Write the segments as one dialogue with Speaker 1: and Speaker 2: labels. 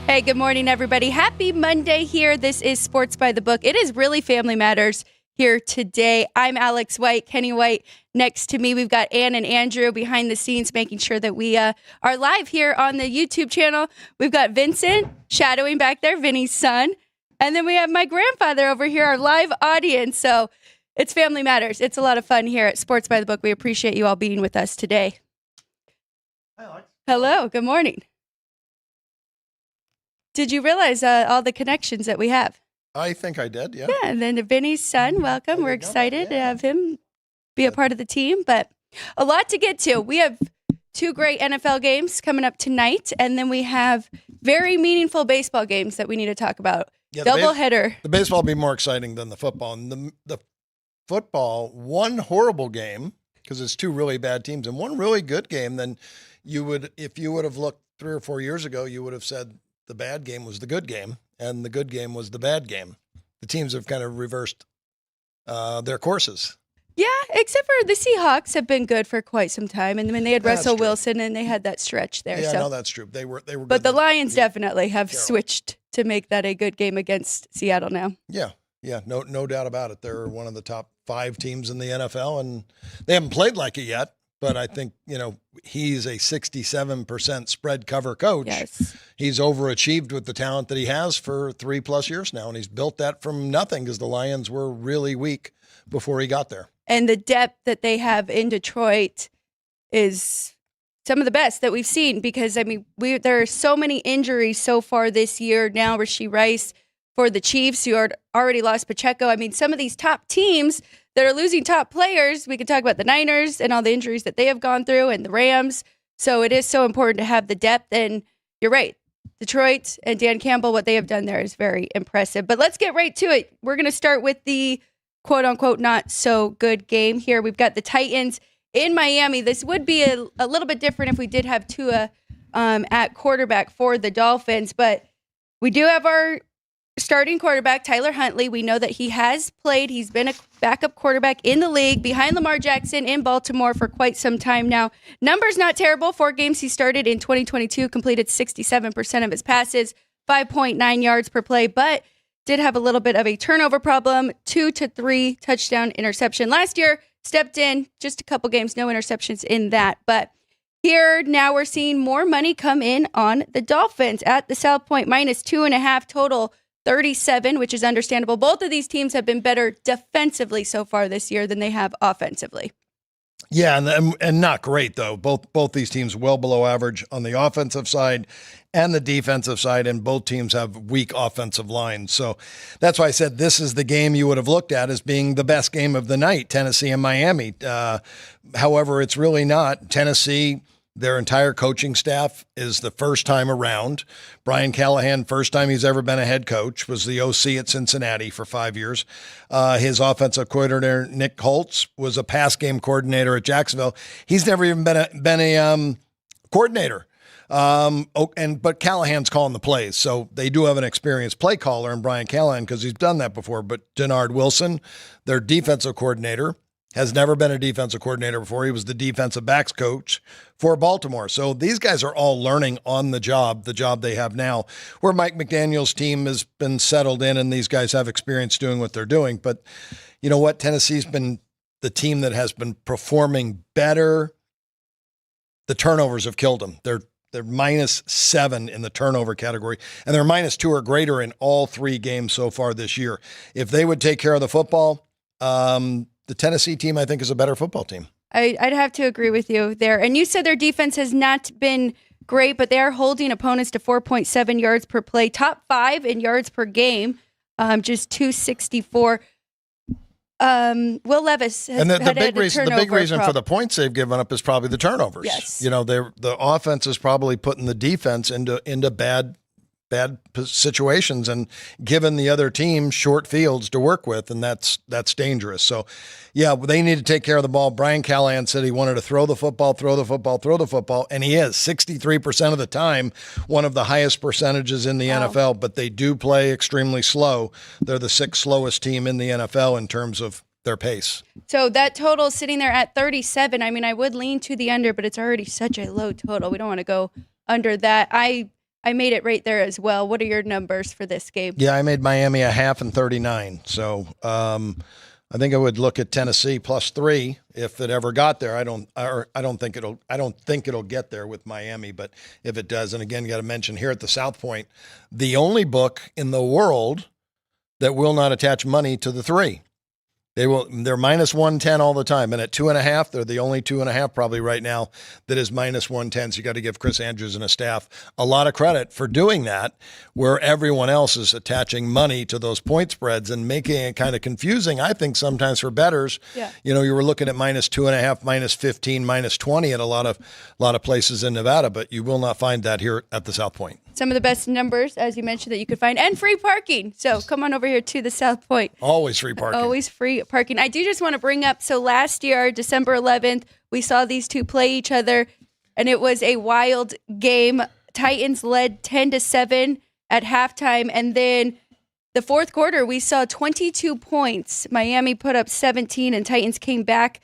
Speaker 1: Hey, good morning, everybody. Happy Monday here. This is Sports by the Book. It is really Family Matters here today. I'm Alex White, Kenny White. Next to me, we've got Ann and Andrew behind the scenes, making sure that we are live here on the YouTube channel. We've got Vincent shadowing back there, Vinny's son. And then we have my grandfather over here, our live audience. So it's Family Matters. It's a lot of fun here at Sports by the Book. We appreciate you all being with us today.
Speaker 2: Hi, Alex.
Speaker 1: Hello. Good morning. Did you realize all the connections that we have?
Speaker 2: I think I did, yeah.
Speaker 1: Yeah, and then Vinny's son, welcome. We're excited to have him be a part of the team, but a lot to get to. We have two great NFL games coming up tonight, and then we have very meaningful baseball games that we need to talk about.
Speaker 2: Yeah,
Speaker 1: Doubleheader.
Speaker 2: The baseball will be more exciting than the football. And the football, one horrible game, because it's two really bad teams, and one really good game, then if you would have looked 3 or 4 years ago, you would have said the bad game was the good game, and the good game was the bad game. The teams have kind of reversed their courses.
Speaker 1: Yeah, except for the Seahawks have been good for quite some time, and when they had Russell Wilson, and they had that stretch there.
Speaker 2: Yeah,
Speaker 1: so.
Speaker 2: no, that's true. They were. Good,
Speaker 1: but the Lions definitely have switched to make that a good game against Seattle now.
Speaker 2: Yeah, no doubt about it. They're one of the top 5 teams in the NFL, and they haven't played like it yet. But I think, he's a 67% spread cover coach.
Speaker 1: Yes.
Speaker 2: He's overachieved with the talent that he has for 3+ years now, and he's built that from nothing because the Lions were really weak before he got there. And
Speaker 1: the depth that they have in Detroit is some of the best that we've seen because, there are so many injuries so far this year. Now Rashee Rice for the Chiefs, who already lost Pacheco. Some of these top teams that are losing top players, we can talk about the Niners and all the injuries that they have gone through and the Rams. So it is so important to have the depth. And you're right, Detroit and Dan Campbell, what they have done there is very impressive. But let's get right to it. We're going to start with the quote-unquote not so good game here. We've got the Titans in Miami. This would be a little bit different if we did have Tua at quarterback for the Dolphins. But we do have our starting quarterback, Tyler Huntley. We know that he has played. He's been a backup quarterback in the league behind Lamar Jackson in Baltimore for quite some time now. Numbers not terrible. 4 games he started in 2022, completed 67% of his passes, 5.9 yards per play, but did have a little bit of a turnover problem, 2 to 3 touchdown interception. Last year, stepped in, just a couple games, no interceptions in that. But here, now we're seeing more money come in on the Dolphins at the South Point, -2.5 total. 37, which is understandable. Both of these teams have been better defensively so far this year than they have offensively.
Speaker 2: Yeah, and not great, though. Both these teams well below average on the offensive side and the defensive side, and both teams have weak offensive lines. So that's why I said this is the game you would have looked at as being the best game of the night, Tennessee and Miami. However, it's really not. Tennessee, their entire coaching staff is the first time around. Brian Callahan, first time he's ever been a head coach, was the OC at Cincinnati for 5 years. His offensive coordinator, Nick Holtz, was a pass game coordinator at Jacksonville. He's never even been a coordinator. But Callahan's calling the plays. So they do have an experienced play caller in Brian Callahan because he's done that before. But Denard Wilson, their defensive coordinator, has never been a defensive coordinator before. He was the defensive backs coach for Baltimore. So these guys are all learning on the job they have now, where Mike McDaniel's team has been settled in and these guys have experience doing what they're doing. But you know what? Tennessee's been the team that has been performing better. The turnovers have killed them. They're -7 in the turnover category, and they're -2 or greater in all 3 games so far this year. If they would take care of the football, the Tennessee team, I think, is a better football team.
Speaker 1: I'd have to agree with you there. And you said their defense has not been great, but they are holding opponents to 4.7 yards per play, top 5 in yards per game, just 264. Will Levis has
Speaker 2: and the big reason
Speaker 1: problem
Speaker 2: for the points they've given up is probably the turnovers.
Speaker 1: Yes.
Speaker 2: The offense is probably putting the defense into bad situations and given the other team short fields to work with, and that's dangerous. So, yeah, they need to take care of the ball. Brian Callahan said he wanted to throw the football, and he is 63% of the time, one of the highest percentages in the NFL, but they do play extremely slow. They're the 6th slowest team in the NFL in terms of their pace.
Speaker 1: So that total is sitting there at 37. I would lean to the under, but it's already such a low total. We don't want to go under that. I I made it right there as well. What are your numbers for this game?
Speaker 2: Yeah, I made Miami a half and 39. So I think I would look at Tennessee +3 if it ever got there. I don't think it'll get there with Miami, but if it does, and again, you got to mention here at the South Point, the only book in the world that will not attach money to the 3. They're -110 all the time. And at 2.5, they're the only 2.5 probably right now that is -110. So you got to give Chris Andrews and his staff a lot of credit for doing that, where everyone else is attaching money to those point spreads and making it kind of confusing, I think, sometimes for bettors.
Speaker 1: Yeah.
Speaker 2: You were looking at -2.5, -15, -20 at a lot of places in Nevada, but you will not find that here at the South Point.
Speaker 1: Some of the best numbers, as you mentioned, that you could find, and free parking. So come on over here to the South Point.
Speaker 2: Always free parking.
Speaker 1: Always free parking. I do just want to bring up, so last year, December 11th, we saw these two play each other, and it was a wild game. Titans led 10-7 at halftime, and then the fourth quarter, we saw 22 points. Miami put up 17, and Titans came back,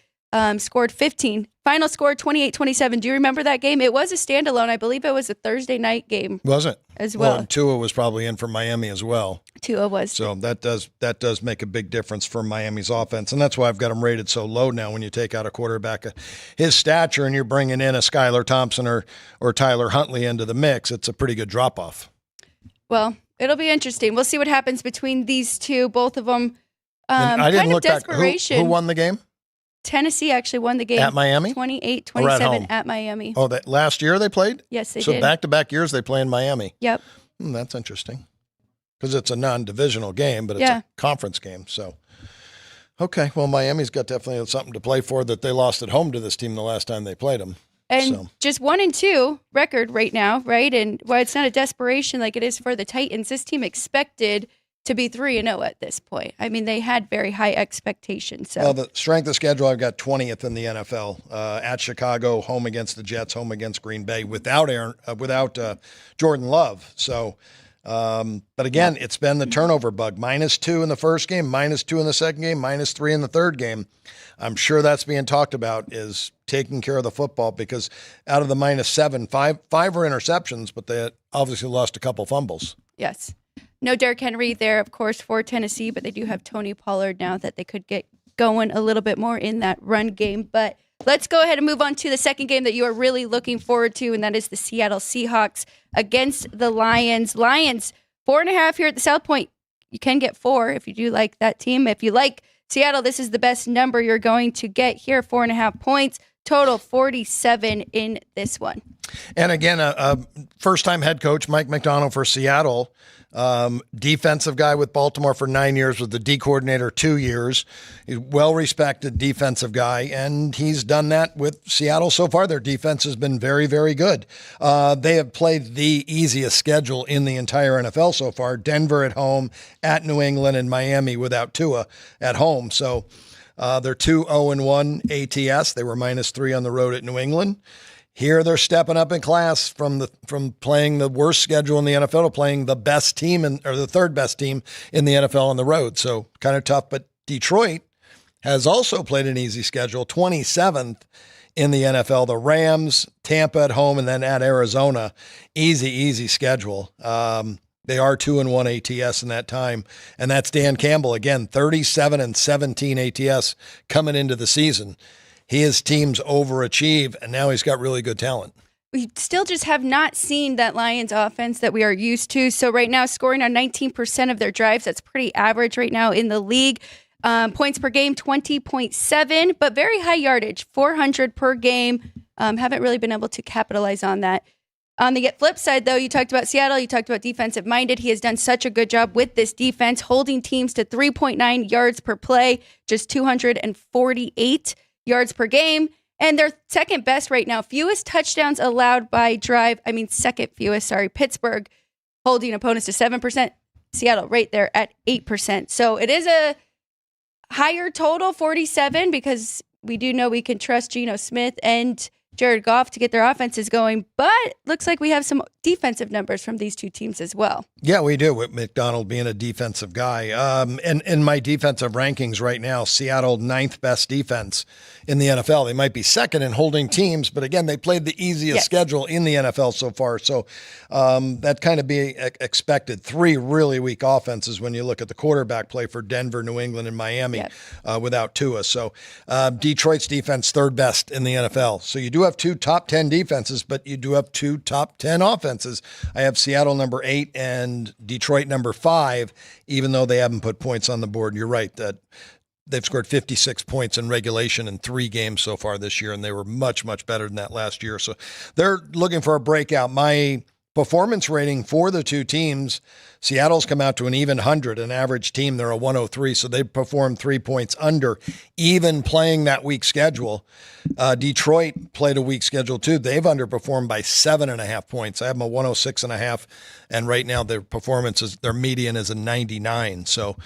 Speaker 1: scored 15. Final score 28-27. Do you remember that game? It was a standalone. I believe it was a Thursday night game.
Speaker 2: Was it?
Speaker 1: As well.
Speaker 2: And Tua was probably in for Miami as well.
Speaker 1: Tua was.
Speaker 2: So that does make a big difference for Miami's offense. And that's why I've got them rated so low now when you take out a quarterback of his stature and you're bringing in a Skylar Thompson or Tyler Huntley into the mix. It's a pretty good drop-off.
Speaker 1: Well, it'll be interesting. We'll see what happens between these two. Both of them
Speaker 2: I didn't look back. Who won the game?
Speaker 1: Tennessee actually won the game.
Speaker 2: At Miami?
Speaker 1: 28-27 at Miami.
Speaker 2: Oh, that last year they played?
Speaker 1: Yes, they did.
Speaker 2: So back-to-back years they play in Miami.
Speaker 1: Yep.
Speaker 2: That's interesting. Because it's a non-divisional game, but it's a conference game. So, okay. Well, Miami's got definitely something to play for that they lost at home to this team the last time they played them.
Speaker 1: And just 1-2 record right now, right? And while it's not a desperation like it is for the Titans, this team expected to be 3-0 at this point. I mean, they had very high expectations. So.
Speaker 2: Well, the strength of schedule, I've got 20th in the NFL. At Chicago, home against the Jets, home against Green Bay, without Jordan Love. So, but again, it's been the turnover bug. -2 in the first game, -2 in the second game, -3 in the third game. I'm sure that's being talked about, is taking care of the football, because out of the -7, five were interceptions, but they obviously lost a couple fumbles.
Speaker 1: Yes. No Derrick Henry there, of course, for Tennessee, but they do have Tony Pollard now that they could get going a little bit more in that run game. But let's go ahead and move on to the second game that you are really looking forward to, and that is the Seattle Seahawks against the Lions. Lions, 4.5 here at the South Point. You can get 4 if you do like that team. If you like Seattle, this is the best number you're going to get here, 4.5 points. Total 47 in this one.
Speaker 2: And again, a first-time head coach, Mike McDonald for Seattle. Defensive guy with Baltimore for 9 years, with the D coordinator 2 years. He's well-respected defensive guy, and he's done that with Seattle so far. Their defense has been very, very good. They have played the easiest schedule in the entire NFL so far. Denver at home, at New England, and Miami without Tua at home. So they're 2-0-1 ATS. They were -3 on the road at New England. Here they're stepping up in class from playing the worst schedule in the NFL to playing the best team or the third best team in the NFL on the road. So kind of tough. But Detroit has also played an easy schedule, 27th in the NFL. The Rams, Tampa at home, and then at Arizona. Easy schedule. They are 2-1 ATS in that time. And that's Dan Campbell, again, 37-17 ATS coming into the season. His teams overachieve, and now he's got really good talent.
Speaker 1: We still just have not seen that Lions offense that we are used to. So right now, scoring on 19% of their drives. That's pretty average right now in the league. Points per game, 20.7, but very high yardage, 400 per game. Haven't really been able to capitalize on that. On the flip side, though, you talked about Seattle, you talked about defensive-minded. He has done such a good job with this defense, holding teams to 3.9 yards per play, just 248 yards per game, and they're second best right now. Fewest touchdowns allowed by drive. Second fewest, Pittsburgh holding opponents to 7%. Seattle right there at 8%. So it is a higher total, 47, because we do know we can trust Geno Smith and Jared Goff to get their offenses going, but looks like we have some defensive numbers from these two teams as well.
Speaker 2: Yeah, we do, with McDonald being a defensive guy. And in my defensive rankings right now, Seattle, 9th best defense in the NFL. They might be second in holding teams, but again, they played the easiest schedule in the NFL so far. So that kind of be expected. 3 really weak offenses when you look at the quarterback play for Denver, New England, and Miami without Tua. So Detroit's defense, 3rd best in the NFL. So you do have 2 top 10 defenses, but you do have 2 top 10 offenses. I have Seattle number 8 and Detroit number 5, even though they haven't put points on the board. You're right that they've scored 56 points in regulation in 3 games so far this year, and they were much, much better than that last year. So they're looking for a breakout. My performance rating for the 2 teams, Seattle's come out to an even 100, an average team. They're a 103, so they performed 3 points under, even playing that weak schedule. Detroit played a weak schedule too. They've underperformed by 7.5 points. I have them a 106.5, and right now their performance is, their median is a 99. So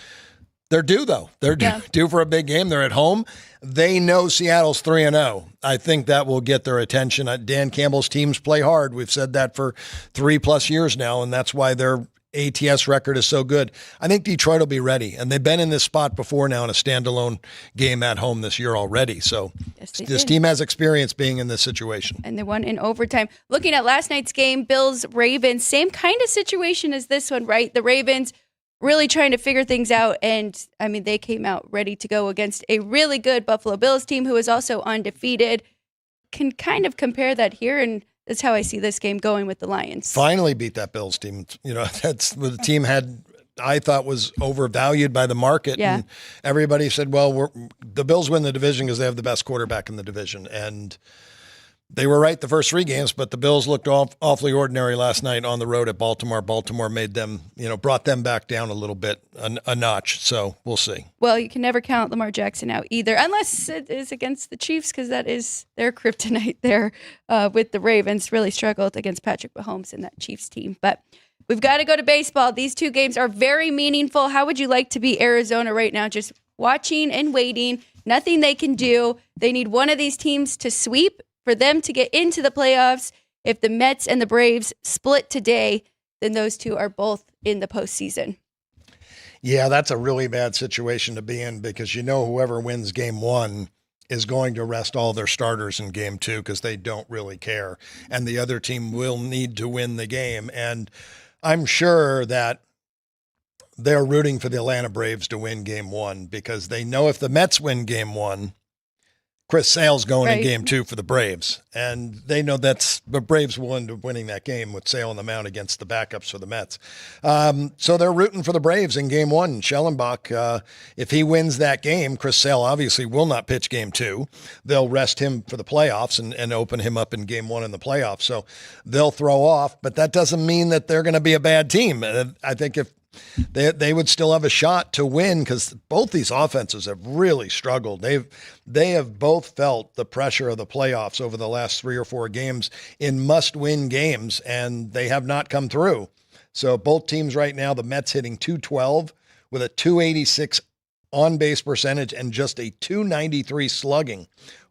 Speaker 2: they're due, though. They're due for a big game. They're at home. They know Seattle's 3-0. I think that will get their attention. Dan Campbell's teams play hard. We've said that for 3+ years now, and that's why their ATS record is so good. I think Detroit will be ready, and they've been in this spot before now in a standalone game at home this year already. So this team has experience being in this situation. And
Speaker 1: they won in overtime. Looking at last night's game, Bills-Ravens, same kind of situation as this one, right? The Ravens really trying to figure things out. And I mean, they came out ready to go against a really good Buffalo Bills team who is also undefeated. Can kind of compare that here, and that's how I see this game going with the Lions.
Speaker 2: Finally beat that Bills team. You know, that's what the team I thought was overvalued by the market.
Speaker 1: Yeah.
Speaker 2: And everybody said, well, the Bills win the division because they have the best quarterback in the division. And they were right the first 3 games, but the Bills looked awfully ordinary last night on the road at Baltimore. Baltimore made them, brought them back down a little bit, a notch. So we'll see.
Speaker 1: Well, you can never count Lamar Jackson out either, unless it is against the Chiefs, because that is their kryptonite there with the Ravens. Really struggled against Patrick Mahomes and that Chiefs team. But we've got to go to baseball. These 2 games are very meaningful. How would you like to be Arizona right now? Just watching and waiting. Nothing they can do. They need one of these teams to sweep for them to get into the playoffs. If the Mets and the Braves split today, then those 2 are both in the postseason.
Speaker 2: Yeah, that's a really bad situation to be in, because whoever wins game 1 is going to rest all their starters in game 2 because they don't really care. And the other team will need to win the game. And I'm sure that they're rooting for the Atlanta Braves to win game 1, because they know if the Mets win game 1, Chris Sale's going in game 2 for the Braves. And they know the Braves will end up winning that game with Sale on the mound against the backups for the Mets. So they're rooting for the Braves in game 1. Schellenbach, if he wins that game, Chris Sale obviously will not pitch game 2. They'll rest him for the playoffs and open him up in game 1 in the playoffs. So they'll throw off, but that doesn't mean that they're going to be a bad team. I think if they would still have a shot to win, because both these offenses have really struggled. They have both felt the pressure of the playoffs over the last 3 or 4 games in must-win games, and they have not come through. So both teams right now, the Mets hitting .212 with a .286 on-base percentage and just a .293 slugging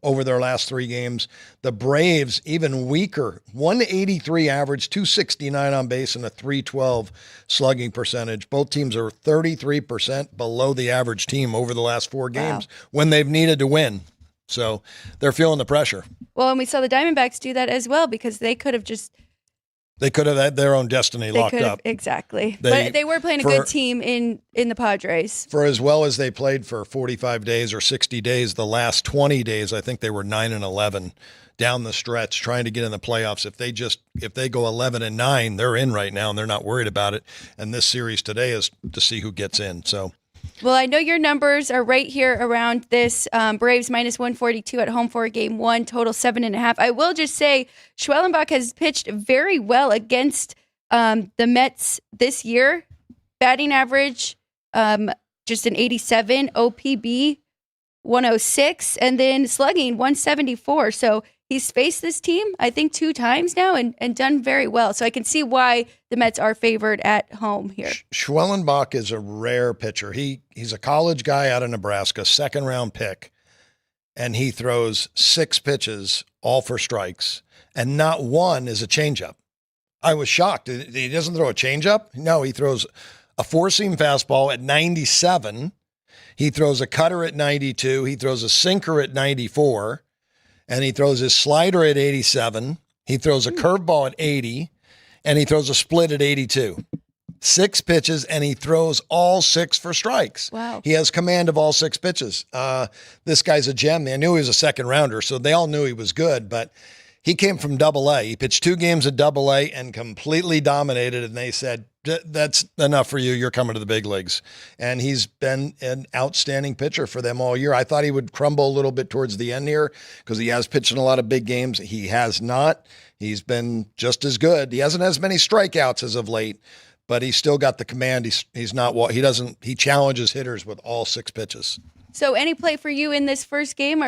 Speaker 2: over their last 3 games. The Braves, even weaker, 183 average, .269 on base, and a .312 slugging percentage. Both teams are 33% below the average team over the last 4 games when they've needed to win. So they're feeling the pressure.
Speaker 1: Well, and we saw the Diamondbacks do that as well, because they could have
Speaker 2: had their own destiny locked up.
Speaker 1: Exactly. But they were playing a good team in the Padres. For
Speaker 2: as well as they played for 45 days or 60 days, the last 20 days, I think they were 9-11 down the stretch trying to get in the playoffs. If they go 11-9, they're in right now and they're not worried about it. And this series today is to see who gets in. So.
Speaker 1: Well, I know your numbers are right here around this. Braves minus 142 at home for game 1, total 7.5. I will just say Schellenbach has pitched very well against the Mets this year. Batting average, just an 87, OPB 106, and then slugging 174. So he's faced this team, I think, 2 times now and done very well. So I can see why the Mets are favored at home here.
Speaker 2: Schellenbach is a rare pitcher. He's a college guy out of Nebraska, 2nd-round pick. and he throws 6 pitches, all for strikes, and not one is a changeup. I was shocked. He doesn't throw a changeup? No, he throws a 4-seam fastball at 97. He throws a cutter at 92. He throws a sinker at 94. And he throws his slider at 87. He throws a curveball at 80. And he throws a split at 82. 6 pitches, and he throws all 6 for strikes.
Speaker 1: Wow.
Speaker 2: He has command of all 6 pitches. This guy's a gem. They knew he was a second rounder, so they all knew he was good, but he came from Double-A. He pitched 2 games at Double-A and completely dominated, and they said, that's enough for you. You're coming to the big leagues. And he's been an outstanding pitcher for them all year. I thought he would crumble a little bit towards the end here because he has pitched in a lot of big games. He has not. He's been just as good. He hasn't as many strikeouts as of late, but he's still got the command. He challenges hitters with all 6 pitches.
Speaker 1: So any play for you in this first game,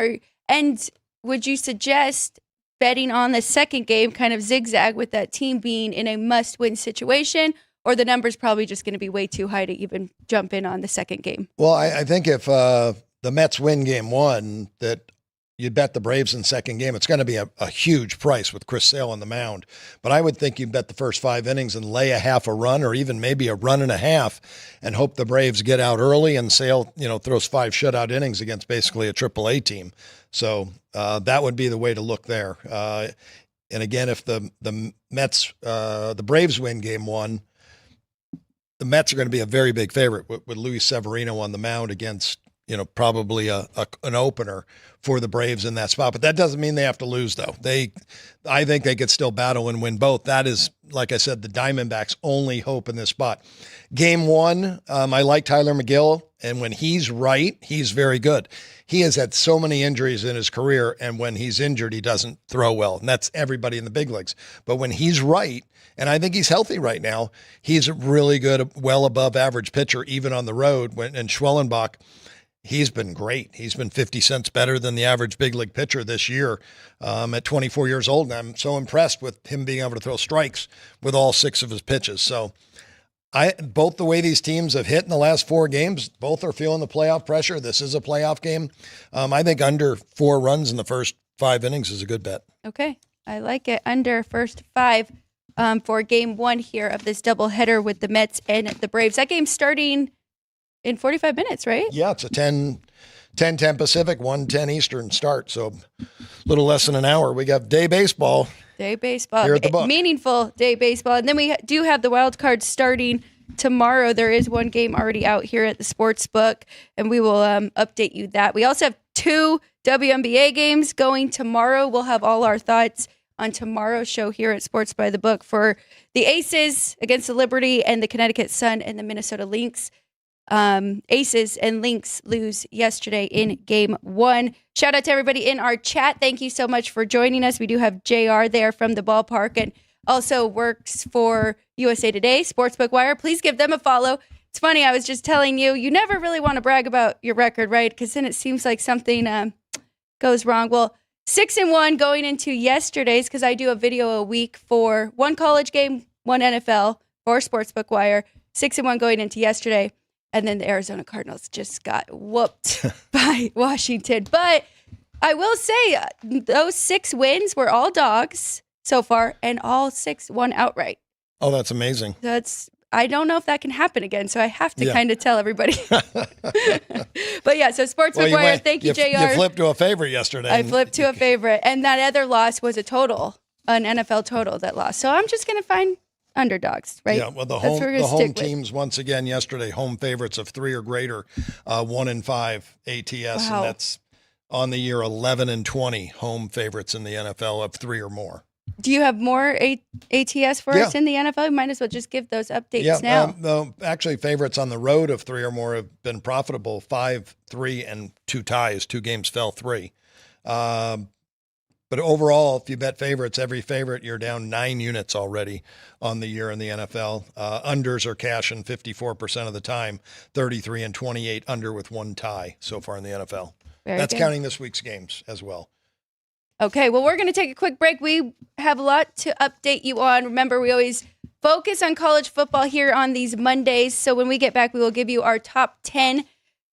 Speaker 1: and would you suggest betting on the second game, kind of zigzag with that team being in a must-win situation, or the number's probably just going to be way too high to even jump in on the second game?
Speaker 2: Well, I think if the Mets win game 1, that you bet the Braves in second game. It's going to be a huge price with Chris Sale on the mound. But I would think you bet the first 5 innings and lay a half a run or even maybe a run and a half and hope the Braves get out early and Sale, throws 5 shutout innings against basically a AAA team. So that would be the way to look there. And again, if the Mets, the Braves win game 1, the Mets are going to be a very big favorite with Luis Severino on the mound against, probably an opener for the Braves in that spot. But that doesn't mean they have to lose, though. I think they could still battle and win both. That is, like I said, the Diamondbacks' only hope in this spot. Game 1, I like Tyler McGill, and when he's right, he's very good. He has had so many injuries in his career, and when he's injured, he doesn't throw well, and that's everybody in the big leagues. But when he's right, and I think he's healthy right now, he's a really good, well above average pitcher, even on the road. And Schwellenbach, he's been great. He's been 50 cents better than the average big league pitcher this year at 24 years old. And I'm so impressed with him being able to throw strikes with all 6 of his pitches. So both the way these teams have hit in the last 4 games, both are feeling the playoff pressure. This is a playoff game. I think under 4 runs in the first 5 innings is a good bet.
Speaker 1: Okay. I like it. Under first 5 for game 1 here of this doubleheader with the Mets and the Braves. That game's starting in 45 minutes, right?
Speaker 2: Yeah, it's a 10 Pacific, 1:10 Eastern start. So a little less than an hour. We got day baseball.
Speaker 1: Day baseball.
Speaker 2: Here at the book.
Speaker 1: Meaningful day baseball. And then we do have the wild card starting tomorrow. There is 1 game already out here at the sports book, and we will update you that. We also have 2 WNBA games going tomorrow. We'll have all our thoughts on tomorrow's show here at Sports by the Book for the Aces against the Liberty and the Connecticut Sun and the Minnesota Lynx. Aces and Lynx lose yesterday in game 1. Shout out to everybody in our chat. Thank you so much for joining us. We do have JR there from the ballpark and also works for USA Today, Sportsbook Wire. Please give them a follow. It's funny, I was just telling you, you never really want to brag about your record, right? Because then it seems like something goes wrong. Well, 6-1 going into yesterday's, because I do a video a week for 1 college game, 1 NFL for Sportsbook Wire. 6-1 going into yesterday. And then the Arizona Cardinals just got whooped by Washington. But I will say those 6 wins were all dogs so far, and all 6 won outright.
Speaker 2: Oh, that's amazing.
Speaker 1: I don't know if that can happen again, so I have to kind of tell everybody. But yeah, so Sportsbook Wire, thank you, JR.
Speaker 2: You flipped to a favorite yesterday.
Speaker 1: I flipped to a favorite, and that other loss was an NFL total that lost. So I'm just going to find underdogs, right?
Speaker 2: Yeah, well, the home teams, once again, yesterday, home favorites of 3 or greater, 1-5 ATS,
Speaker 1: Wow.
Speaker 2: and that's on the year 11-20 home favorites in the NFL of 3 or more.
Speaker 1: Do you have more ATS for us in the NFL? You might as well just give those updates now.
Speaker 2: Actually, favorites on the road of 3 or more have been profitable, 5, 3, and 2 ties. 2 games fell 3. But overall, if you bet favorites, every favorite, you're down 9 units already on the year in the NFL. Unders are cashing 54% of the time, 33-28 under with 1 tie so far in the NFL. That's counting this week's games as well.
Speaker 1: Okay, well, we're going to take a quick break. We have a lot to update you on. Remember, we always focus on college football here on these Mondays. So when we get back, we will give you our top 10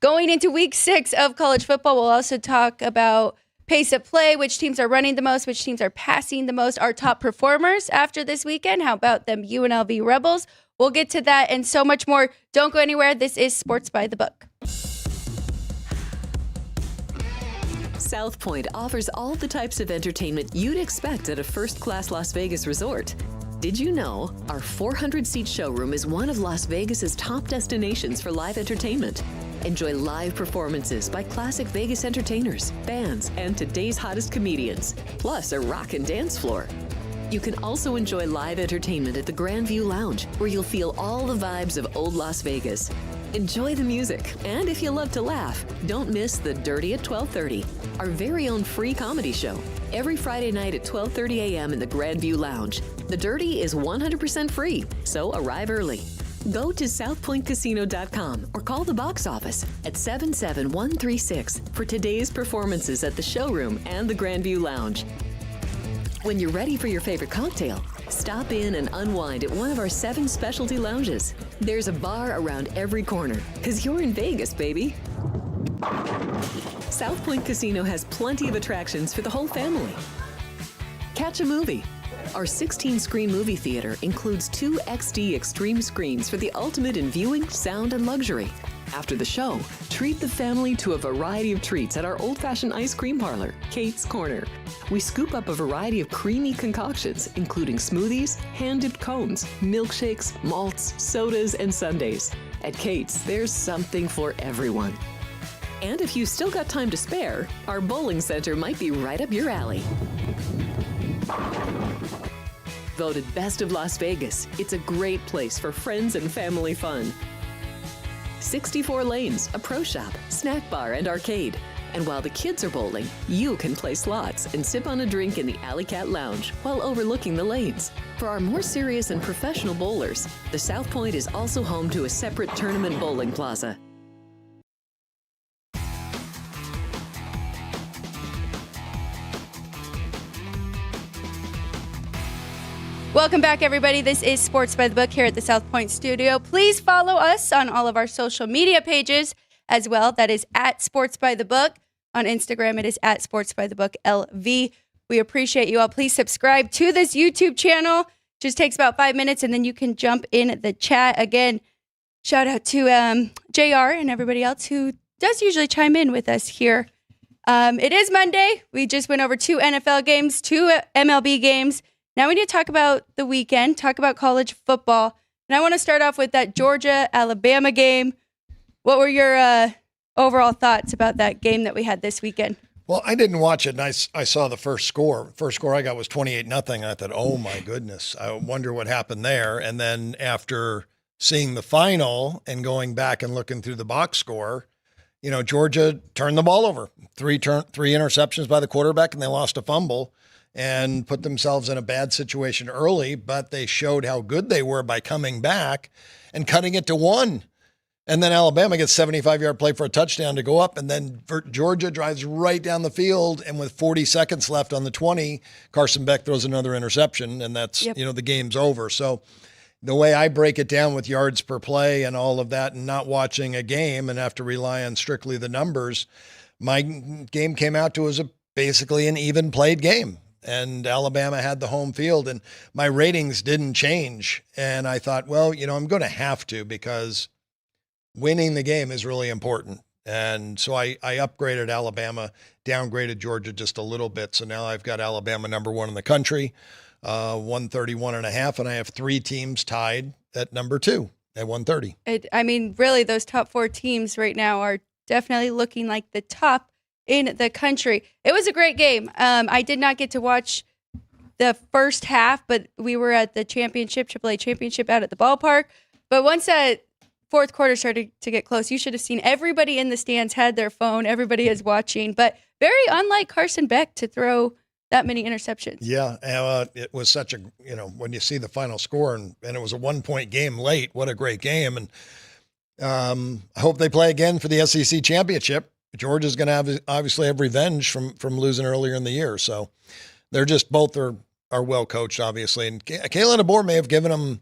Speaker 1: Going into week 6 of college football, we'll also talk about pace of play, which teams are running the most, which teams are passing the most, our top performers after this weekend. How about them UNLV Rebels? We'll get to that and so much more. Don't go anywhere. This is Sports by the Book.
Speaker 3: South Point offers all the types of entertainment you'd expect at a first-class Las Vegas resort. Did you know our 400-seat showroom is one of Las Vegas's top destinations for live entertainment? Enjoy live performances by classic Vegas entertainers, bands, and today's hottest comedians, plus a rockin' dance floor. You can also enjoy live entertainment at the Grand View Lounge, where you'll feel all the vibes of old Las Vegas. Enjoy the music, and if you love to laugh, don't miss The Dirty at 12:30, our very own free comedy show, every Friday night at 12:30 a.m. in the Grand View Lounge. The Dirty is 100% free, so arrive early. Go to southpointcasino.com or call the box office at 77136 for today's performances at the showroom and the Grand View Lounge. When you're ready for your favorite cocktail, stop in and unwind at one of our 7 specialty lounges. There's a bar around every corner, because you're in Vegas, baby. South Point Casino has plenty of attractions for the whole family. Catch a movie. Our 16-screen movie theater includes 2 XD Extreme screens for the ultimate in viewing, sound, and luxury. After the show, treat the family to a variety of treats at our old-fashioned ice cream parlor, Kate's Corner. We scoop up a variety of creamy concoctions, including smoothies, hand-dipped cones, milkshakes, malts, sodas, and sundaes. At Kate's, there's something for everyone. And if you still got time to spare, our bowling center might be right up your alley. Voted Best of Las Vegas, it's a great place for friends and family fun. 64 lanes, a pro shop, snack bar, and arcade. And while the kids are bowling, you can play slots and sip on a drink in the Alley Cat Lounge while overlooking the lanes. For our more serious and professional bowlers, the South Point is also home to a separate tournament bowling plaza.
Speaker 1: Welcome back, everybody. This is Sports by the Book here at the South Point Studio. Please follow us on all of our social media pages as well. That is at Sports by the Book. On Instagram, it is at Sports by the Book LV. We appreciate you all. Please subscribe to this YouTube channel. Just takes about 5 minutes, and then you can jump in the chat. Again, shout out to JR and everybody else who does usually chime in with us here. It is Monday. We just went over 2 NFL games, 2 MLB games. Now we need to talk about the weekend, talk about college football. And I want to start off with that Georgia-Alabama game. What were your overall thoughts about that game that we had this weekend?
Speaker 2: Well, I didn't watch it, and I saw the first score. First score I got was 28-0. I thought, oh, my goodness, I wonder what happened there. And then after seeing the final and going back and looking through the box score, you know, Georgia turned the ball over. 3 interceptions by the quarterback, and they lost a fumble and put themselves in a bad situation early, but they showed how good they were by coming back and cutting it to 1. And then Alabama gets 75-yard play for a touchdown to go up, and then Georgia drives right down the field, and with 40 seconds left on the 20, Carson Beck throws another interception, and that's, the game's over. So the way I break it down with yards per play and all of that, and not watching a game and have to rely on strictly the numbers, my game came out to as basically an even played game. And Alabama had the home field, and my ratings didn't change. And I thought, well, I'm going to have to, because winning the game is really important. And so I upgraded Alabama, downgraded Georgia just a little bit. So now I've got Alabama number 1 in the country, 131.5, and I have 3 teams tied at number 2 at 130.
Speaker 1: Really, those top 4 teams right now are definitely looking like the top in the country. It was a great game. I did not get to watch the first half, but we were at the AAA championship out at the ballpark. But once that fourth quarter started to get close, you should have seen everybody in the stands had their phone. Everybody is watching, but very unlike Carson Beck to throw that many interceptions.
Speaker 2: Yeah, it was such a, when you see the final score, and it was a 1-point game late, what a great game. And I hope they play again for the SEC championship. Georgia's going to obviously have revenge from losing earlier in the year. So they're just both are well coached, obviously. And Kalen DeBoer may have given them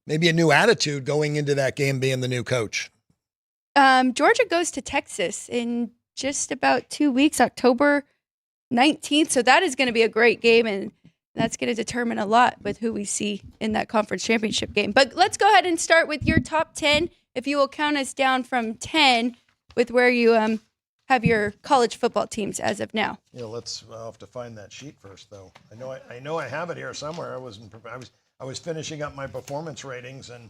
Speaker 2: maybe a new attitude going into that game, being the new coach.
Speaker 1: Georgia goes to Texas in just about 2 weeks, October 19th. So that is going to be a great game, and that's going to determine a lot with who we see in that conference championship game. But let's go ahead and start with your top 10. If you will count us down from 10 with where you have your college football teams as of now.
Speaker 2: Yeah, I'll have to find that sheet first, though. I know I have it here somewhere. I was finishing up my performance ratings and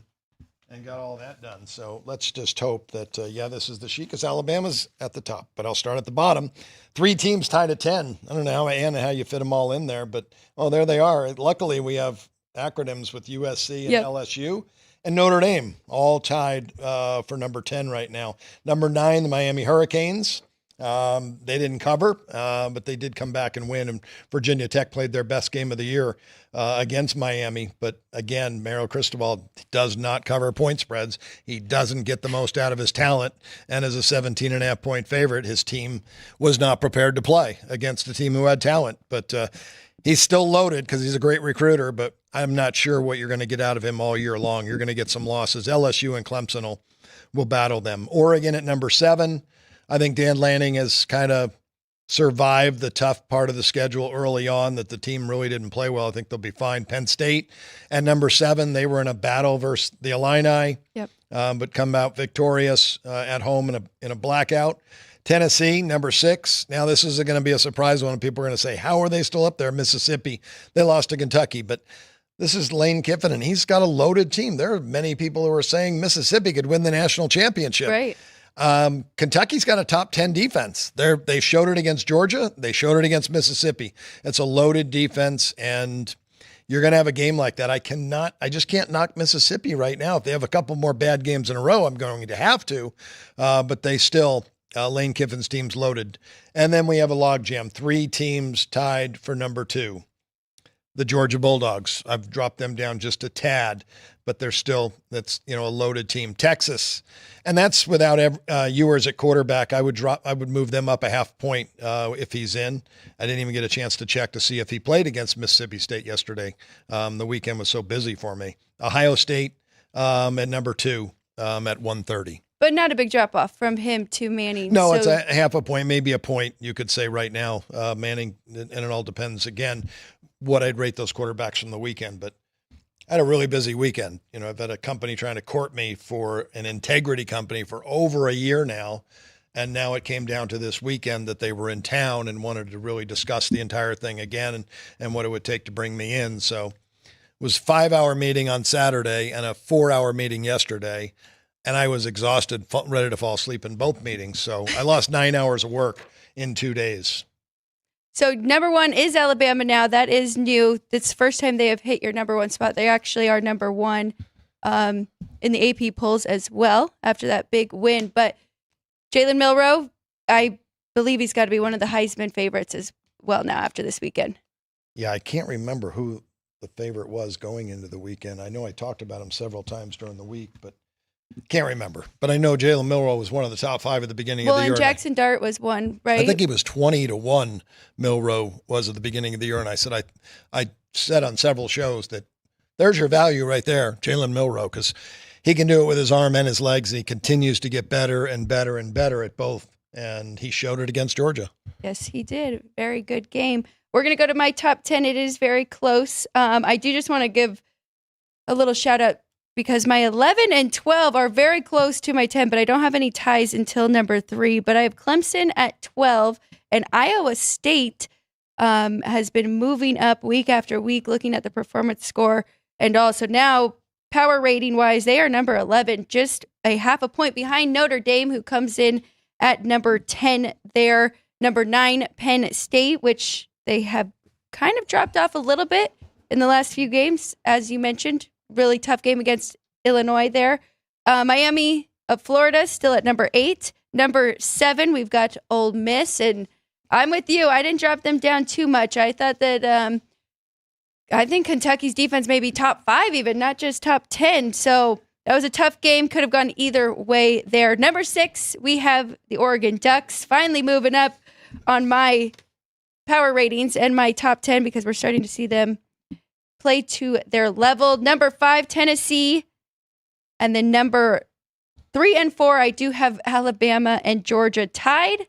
Speaker 2: got all that done. So let's just hope that, this is the sheet because Alabama's at the top. But I'll start at the bottom. 3 teams tied at 10. I don't know, how you fit them all in there, but, there they are. Luckily, we have acronyms with USC and LSU and Notre Dame, all tied for number 10 right now. Number 9, the Miami Hurricanes. They didn't cover, but they did come back and win. And Virginia Tech played their best game of the year against Miami. But again, Mario Cristobal does not cover point spreads. He doesn't get the most out of his talent. And as a 17.5-point favorite, his team was not prepared to play against a team who had talent. But he's still loaded because he's a great recruiter. But I'm not sure what you're going to get out of him all year long. You're going to get some losses. LSU and Clemson will battle them. Oregon at number 7. I think Dan Lanning has kind of survived the tough part of the schedule early on that the team really didn't play well. I think they'll be fine. Penn State at number 7, they were in a battle versus the Illini, but come out victorious at home in a blackout. Tennessee, number 6. Now, this is going to be a surprise one. People are going to say, how are they still up there? Mississippi, they lost to Kentucky, but this is Lane Kiffin, and he's got a loaded team. There are many people who are saying Mississippi could win the national championship.
Speaker 1: Right.
Speaker 2: Kentucky's got a top 10 defense. They showed it against Georgia. They showed it against Mississippi. It's a loaded defense, and you're going to have a game like that. I just can't knock Mississippi right now. If they have a couple more bad games in a row, I'm going to have to. But they still, Lane Kiffin's team's loaded. And then we have a logjam. 3 teams tied for number 2. The Georgia Bulldogs. I've dropped them down just a tad, but they're still, that's, a loaded team. Texas, and that's without Ewers at quarterback. I would move them up a half point if he's in. I didn't even get a chance to check to see if he played against Mississippi State yesterday. The weekend was so busy for me. Ohio State at number 2 at 130.
Speaker 1: But not a big drop off from him to Manning.
Speaker 2: No, it's a half a point, maybe a point, you could say right now. Manning, and it all depends, again, what I'd rate those quarterbacks from the weekend. But I had a really busy weekend. I've had a company trying to court me for an integrity company for over a year now. And now it came down to this weekend that they were in town and wanted to really discuss the entire thing again and what it would take to bring me in. So it was a 5-hour meeting on Saturday and a 4-hour meeting yesterday. And I was exhausted, ready to fall asleep in both meetings. So I lost 9 hours of work in 2 days.
Speaker 1: So number 1 is Alabama now. That is new. It's the first time they have hit your number 1 spot. They actually are number 1 in the AP polls as well after that big win. But Jalen Milroe, I believe he's got to be one of the Heisman favorites as well now after this weekend.
Speaker 2: Yeah, I can't remember who the favorite was going into the weekend. I know I talked about him several times during the week, but can't remember. But I know Jalen Milroe was one of the top 5 at the beginning of the year.
Speaker 1: Well, and Jackson Dart was one, right?
Speaker 2: I think he was 20-1. Milroe was at the beginning of the year. And I said on several shows that there's your value right there, Jalen Milroe, because he can do it with his arm and his legs. And he continues to get better and better and better at both. And he showed it against Georgia.
Speaker 1: Yes, he did. Very good game. We're going to go to my top 10. It is very close. I do just want to give a little shout out because my 11 and 12 are very close to my 10, but I don't have any ties until number 3. But I have Clemson at 12, and Iowa State has been moving up week after week, looking at the performance score. And also now, power rating-wise, they are number 11, just a half a point behind Notre Dame, who comes in at number 10 there. Number 9, Penn State, which they have kind of dropped off a little bit in the last few games, as you mentioned. Really tough game against Illinois there. Miami of Florida still at number 8. Number 7, we've got Ole Miss, and I'm with you. I didn't drop them down too much. I thought that I think Kentucky's defense may be top 5 even, not just top 10. So that was a tough game. Could have gone either way there. Number 6, we have the Oregon Ducks finally moving up on my power ratings and my top 10 because we're starting to see them play to their level. Number 5, Tennessee. And then number 3 and 4, I do have Alabama and Georgia tied.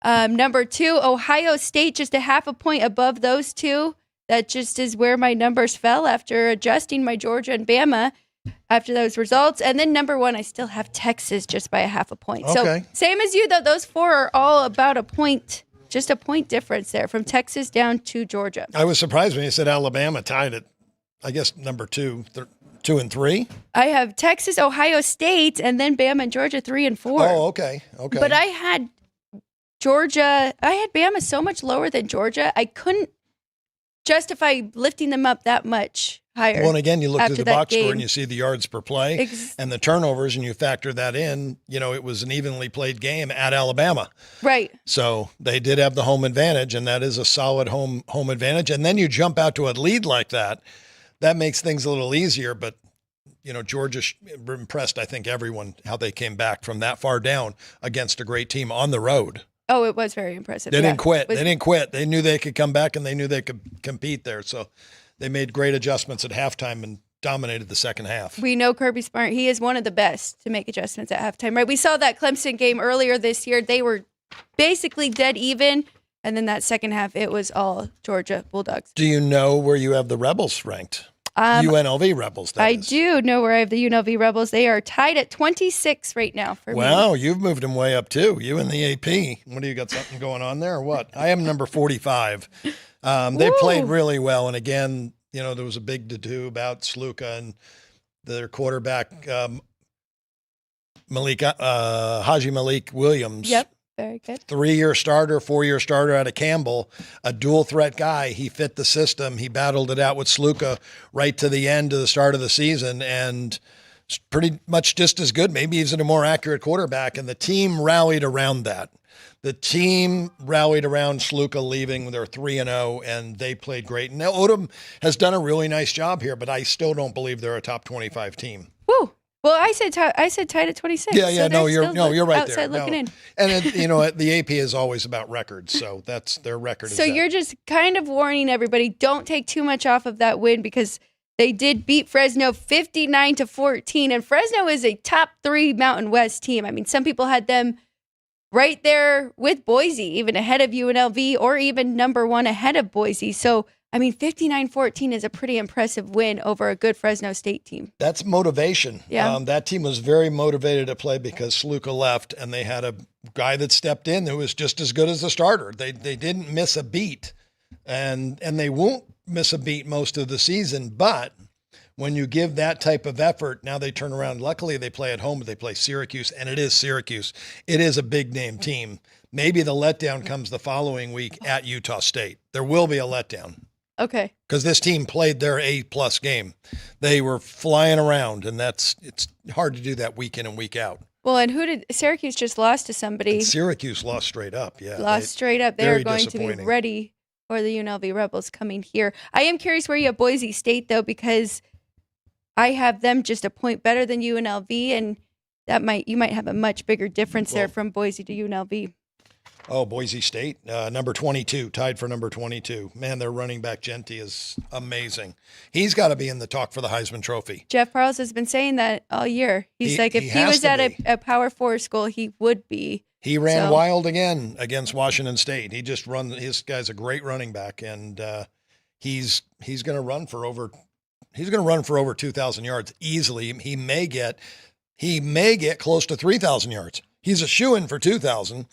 Speaker 1: Number 2, Ohio State, just a half a point above those two. That just is where my numbers fell after adjusting my Georgia and Bama after those results. And then number 1, I still have Texas just by a half a point.
Speaker 2: Okay.
Speaker 1: So same as you, though. Those 4 are all about a point, just a point difference there from Texas down to Georgia.
Speaker 2: I was surprised when you said Alabama tied at, I guess, number 2 and 3.
Speaker 1: I have Texas, Ohio State, and then Bama and Georgia 3 and 4.
Speaker 2: Oh, okay. Okay.
Speaker 1: But I had Bama so much lower than Georgia. I couldn't justify lifting them up that much higher.
Speaker 2: Well, and again, you look through the box score
Speaker 1: game.
Speaker 2: and you see the yards per play and the turnovers, and you factor that in. It was an evenly played game at Alabama.
Speaker 1: Right.
Speaker 2: So they did have the home advantage, and that is a solid home advantage. And then you jump out to a lead like that. That makes things a little easier. But, Georgia impressed, I think, everyone, how they came back from that far down against a great team on the road.
Speaker 1: Oh, it was very impressive.
Speaker 2: They didn't quit. They didn't quit. They knew they could come back, and they knew they could compete there. So they made great adjustments at halftime and dominated the second half.
Speaker 1: We know Kirby Smart. He is one of the best to make adjustments at halftime, right? We saw that Clemson game earlier this year. They were basically dead even. And then that second half, it was all Georgia Bulldogs.
Speaker 2: Do you know where you have the Rebels ranked? UNLV Rebels, that
Speaker 1: I
Speaker 2: is.
Speaker 1: do know where I have the UNLV Rebels. They are tied at 26 right now for me.
Speaker 2: Wow, you've moved them way up too. You and the AP. What do you got, something going on there or what? I am number 45. They played really well. And again, there was a big to-do about Sluka and their quarterback, Haji Malik Williams.
Speaker 1: Yep. Very good.
Speaker 2: 3-year starter, 4-year starter out of Campbell, a dual threat guy. He fit the system. He battled it out with Sluka right to the end of the start of the season, and pretty much just as good, maybe even a more accurate quarterback. And the team rallied around that. The team rallied around Sluka leaving. They're 3-0, and they played great. And now Odom has done a really nice job here, but I still don't believe they're a top 25 team.
Speaker 1: Woo. Well, I said tied at 26.
Speaker 2: Yeah,
Speaker 1: so
Speaker 2: you're right
Speaker 1: outside
Speaker 2: there.
Speaker 1: Looking in.
Speaker 2: And the AP is always about records, so that's their record.
Speaker 1: So you're just kind of warning everybody, don't take too much off of that win, because they did beat Fresno 59-14, and Fresno is a top 3 Mountain West team. I mean, some people had them right there with Boise, even ahead of UNLV, or even number 1 ahead of Boise. So, I mean, 59-14 is a pretty impressive win over a good Fresno State team.
Speaker 2: That's motivation.
Speaker 1: Yeah.
Speaker 2: That team was very motivated to play because Sluka left, and they had a guy that stepped in who was just as good as the starter. They didn't miss a beat, and they won't miss a beat most of the season. But when you give that type of effort, now they turn around. Luckily, they play at home, but they play Syracuse, and it is Syracuse. It is a big-name team. Maybe the letdown comes the following week at Utah State. There will be a letdown.
Speaker 1: Okay.
Speaker 2: Because this team played their A-plus game. They were flying around, and it's hard to do that week in and week out.
Speaker 1: Well, and Syracuse just lost to somebody.
Speaker 2: And Syracuse lost straight up, yeah.
Speaker 1: Lost straight up. They are going to be
Speaker 2: disappointing.
Speaker 1: ready for the UNLV Rebels coming here. I am curious where you have Boise State, though, because I have them just a point better than UNLV, and you might have a much bigger difference there from Boise to UNLV.
Speaker 2: Oh, Boise State, number 22, tied for number 22. Man, their running back, Genti, is amazing. He's got to be in the talk for the Heisman Trophy.
Speaker 1: Jeff Parles has been saying that all year. He's like, if he was at a Power 4 school, he would be.
Speaker 2: He ran wild again against Washington State. His guy's a great running back, and he's going to run for over 2,000 yards easily. He may get close to 3,000 yards. He's a shoo-in for 2,000.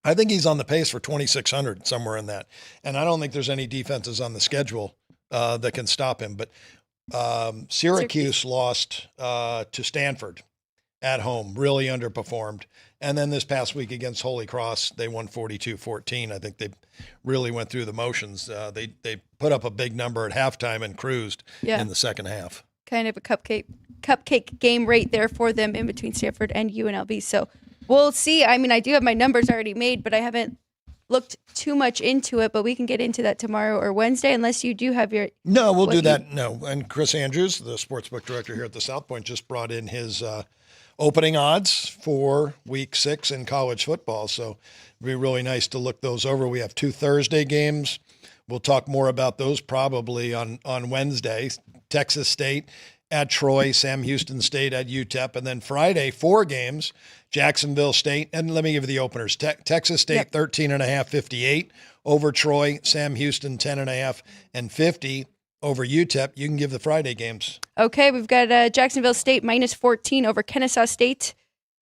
Speaker 2: I think he's on the pace for 2,600, somewhere in that. And I don't think there's any defenses on the schedule that can stop him. But Syracuse lost to Stanford at home, really underperformed. And then this past week against Holy Cross, they won 42-14. I think they really went through the motions. They put up a big number at halftime and cruised in the second half.
Speaker 1: Kind of a cupcake game right there for them in between Stanford and UNLV. So we'll see. I mean, I do have my numbers already made, but I haven't looked too much into it. But we can get into that tomorrow or Wednesday, unless you do have your.
Speaker 2: No, we'll do that. No, and Chris Andrews, the sportsbook director here at the South Point, just brought in his opening odds for Week 6 in college football. So it'd be really nice to look those over. We have 2 Thursday games. We'll talk more about those probably on Wednesday. Texas State at Troy, Sam Houston State at UTEP, and then Friday, 4 games, Jacksonville State, and let me give you the openers. Texas State, 13.5, 58 over Troy, Sam Houston, 10.5 and 50 over UTEP. You can give the Friday games.
Speaker 1: Okay, we've got Jacksonville State minus 14 over Kennesaw State.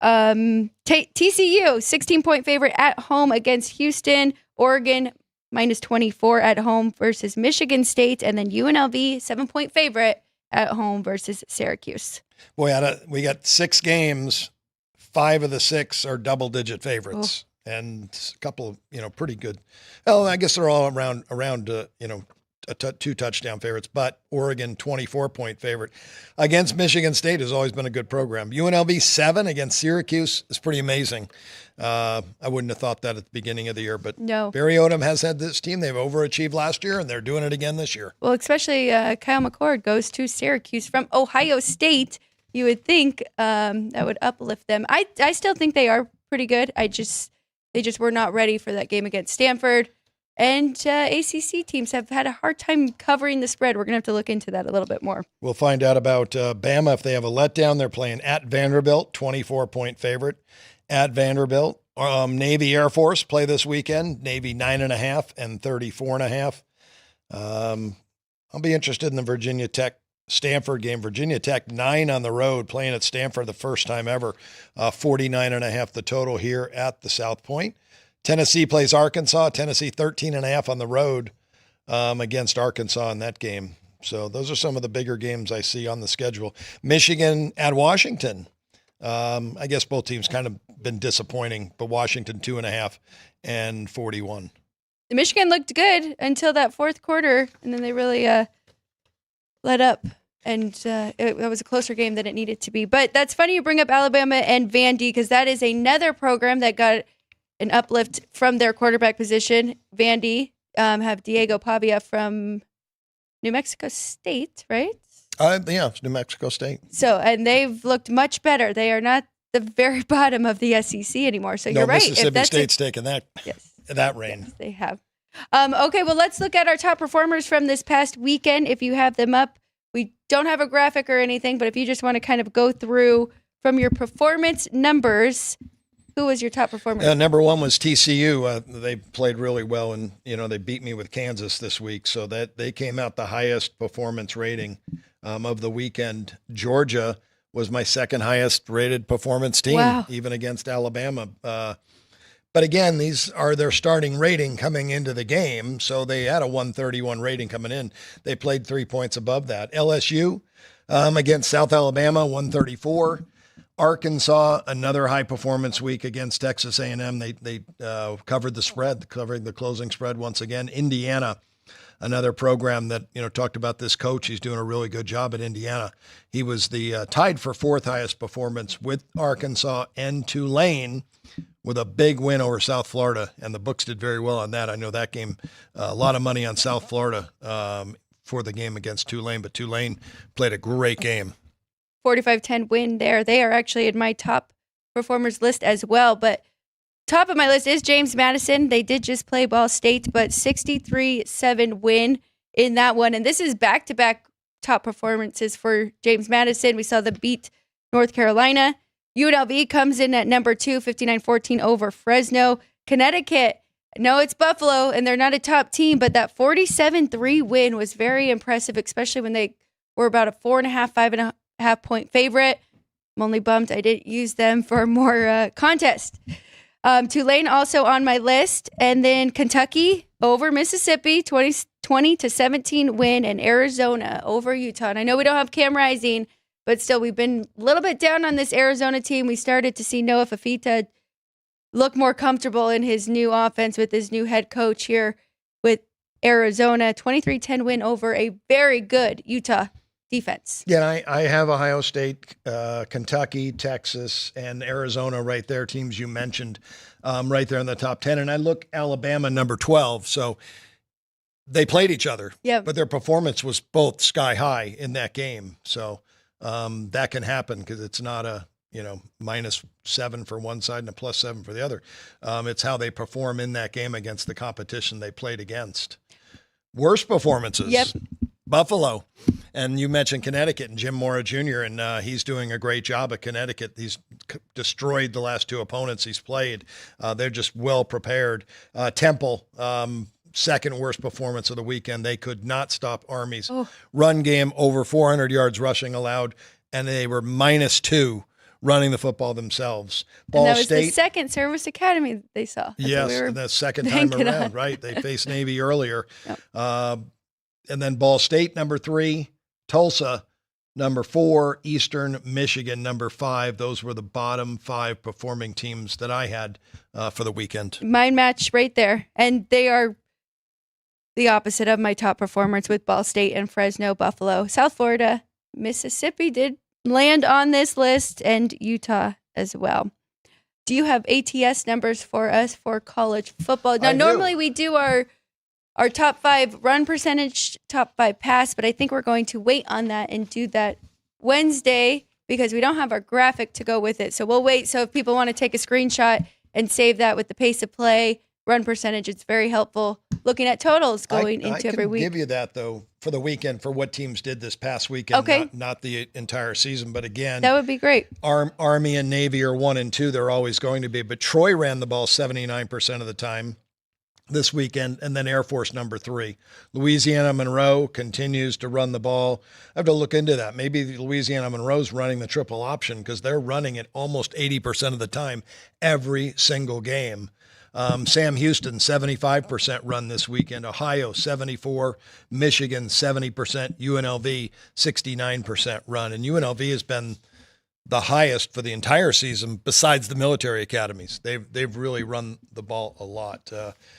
Speaker 1: TCU, 16-point favorite at home against Houston. Oregon, minus 24 at home versus Michigan State. And then UNLV, 7-point favorite at home versus Syracuse.
Speaker 2: Boy, we got 6 games. 5 of the 6 are double-digit favorites. And a couple of, pretty good. Well, I guess they're all around 2 touchdown favorites, but Oregon 24-point favorite against Michigan State has always been a good program. UNLV 7 against Syracuse is pretty amazing. I wouldn't have thought that at the beginning of the year, but
Speaker 1: no.
Speaker 2: Barry Odom has had this team. They've overachieved last year, and they're doing it again this year.
Speaker 1: Well, especially Kyle McCord goes to Syracuse from Ohio State. You would think that would uplift them. I still think they are pretty good. They just were not ready for that game against Stanford. And ACC teams have had a hard time covering the spread. We're going to have to look into that a little bit more.
Speaker 2: We'll find out about Bama. If they have a letdown, they're playing at Vanderbilt, 24-point favorite at Vanderbilt. Navy Air Force play this weekend. Navy 9.5 and 34.5. I'll be interested in the Virginia Tech Stanford game. Virginia Tech 9 on the road, playing at Stanford the first time ever. 49.5 the total here at the South Point. Tennessee plays Arkansas. Tennessee 13.5 on the road against Arkansas in that game. So those are some of the bigger games I see on the schedule. Michigan at Washington. I guess both teams kind of been disappointing, but Washington 2.5 and 41.
Speaker 1: The Michigan looked good until that fourth quarter, and then they really let up. And it was a closer game than it needed to be. But that's funny you bring up Alabama and Vandy, because that is another program that got an uplift from their quarterback position. Vandy have Diego Pavia from New Mexico State, right?
Speaker 2: Yeah, it's New Mexico State.
Speaker 1: So, and they've looked much better. They are not the very bottom of the SEC anymore. So you're right.
Speaker 2: Mississippi State's taken that reign.
Speaker 1: Yes, they have. Okay, well, let's look at our top performers from this past weekend. If you have them up, we don't have a graphic or anything, but if you just want to kind of go through from your performance numbers, who was your top performer?
Speaker 2: Number 1 was TCU. They played really well, and they beat me with Kansas this week, so that they came out the highest performance rating of the weekend. Georgia was my second highest rated performance team, even against Alabama. But again, these are their starting rating coming into the game, so they had a 131 rating coming in. They played 3 points above that. LSU against South Alabama, 134. Arkansas, another high performance week against Texas A&M. They covered the spread, covering the closing spread once again. Indiana, another program that talked about this coach. He's doing a really good job at Indiana. He was the tied for 4th highest performance with Arkansas and Tulane, with a big win over South Florida, and the books did very well on that. I know that game, a lot of money on South Florida for the game against Tulane, but Tulane played a great game.
Speaker 1: 45-10 win there. They are actually in my top performers list as well, but top of my list is James Madison. They did just play Ball State, but 63-7 win in that one, and this is back-to-back top performances for James Madison. We saw them beat North Carolina. UNLV comes in at number 2, 59-14 over Fresno. Connecticut, no, it's Buffalo, and they're not a top team, but that 47-3 win was very impressive, especially when they were about a 4.5, 5.5 point favorite. I'm only bummed I didn't use them for more contest. Tulane also on my list, and then Kentucky over Mississippi, 20-17 win, and Arizona over Utah. And I know we don't have Cam Rising, but still, we've been a little bit down on this Arizona team. We started to see Noah Fafita look more comfortable in his new offense with his new head coach here with Arizona. 23-10 win over a very good Utah defense.
Speaker 2: Yeah, I have Ohio State, Kentucky, Texas, and Arizona right there, teams you mentioned right there in the top 10. And I look Alabama number 12, so they played each other.
Speaker 1: Yep.
Speaker 2: But their performance was both sky high in that game. So that can happen because it's not a -7 for one side and a +7 for the other. It's how they perform in that game against the competition they played against. Worst performances.
Speaker 1: Yep.
Speaker 2: Buffalo And you mentioned Connecticut and Jim Mora Jr., and he's doing a great job at Connecticut. He's destroyed the last two opponents he's played. They're just well prepared. Temple, second worst performance of the weekend. They could not stop Army's run game, over 400 yards rushing allowed, and they were -2 running the football themselves. Ball
Speaker 1: and that was
Speaker 2: State,
Speaker 1: the second service academy they saw. That's
Speaker 2: yes,
Speaker 1: what we were
Speaker 2: and the second time
Speaker 1: banking
Speaker 2: around,
Speaker 1: on.
Speaker 2: right? They faced Navy earlier.
Speaker 1: Yep.
Speaker 2: And then Ball State, number 3, Tulsa, number 4, Eastern Michigan, number 5. Those were the bottom 5 performing teams that I had for the weekend.
Speaker 1: Mine match right there. And they are the opposite of my top performers with Ball State and Fresno, Buffalo. South Florida, Mississippi did land on this list, and Utah as well. Do you have ATS numbers for us for college football? Now, normally we do our top 5 run percentage, top 5 pass, but I think we're going to wait on that and do that Wednesday because we don't have our graphic to go with it. So we'll wait. So if people want to take a screenshot and save that with the pace of play, run percentage, it's very helpful looking at totals going into every week.
Speaker 2: I can give you that, though, for the weekend, for what teams did this past weekend,
Speaker 1: okay.
Speaker 2: not the entire season. But again,
Speaker 1: that would be great.
Speaker 2: Army and Navy are 1 and 2. They're always going to be. But Troy ran the ball 79% of the time this weekend, and then Air Force number 3. Louisiana Monroe continues to run the ball. I have to look into that. Maybe Louisiana Monroe's running the triple option because they're running it almost 80% of the time every single game. Sam Houston, 75% run this weekend. Ohio, 74%. Michigan, 70%. UNLV, 69% run. And UNLV has been the highest for the entire season besides the military academies. They've really run the ball a lot.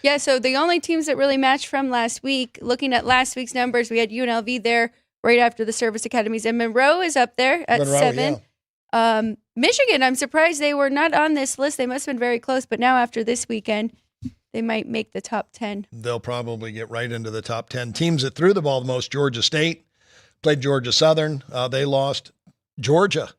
Speaker 1: Yeah, so the only teams that really matched from last week, looking at last week's numbers, we had UNLV there right after the service academies, and Monroe is up there at 7. Yeah. Michigan, I'm surprised they were not on this list. They must have been very close, but now after this weekend, they might make the top 10.
Speaker 2: They'll probably get right into the top 10. Teams that threw the ball the most, Georgia State, played Georgia Southern. They lost. Georgia,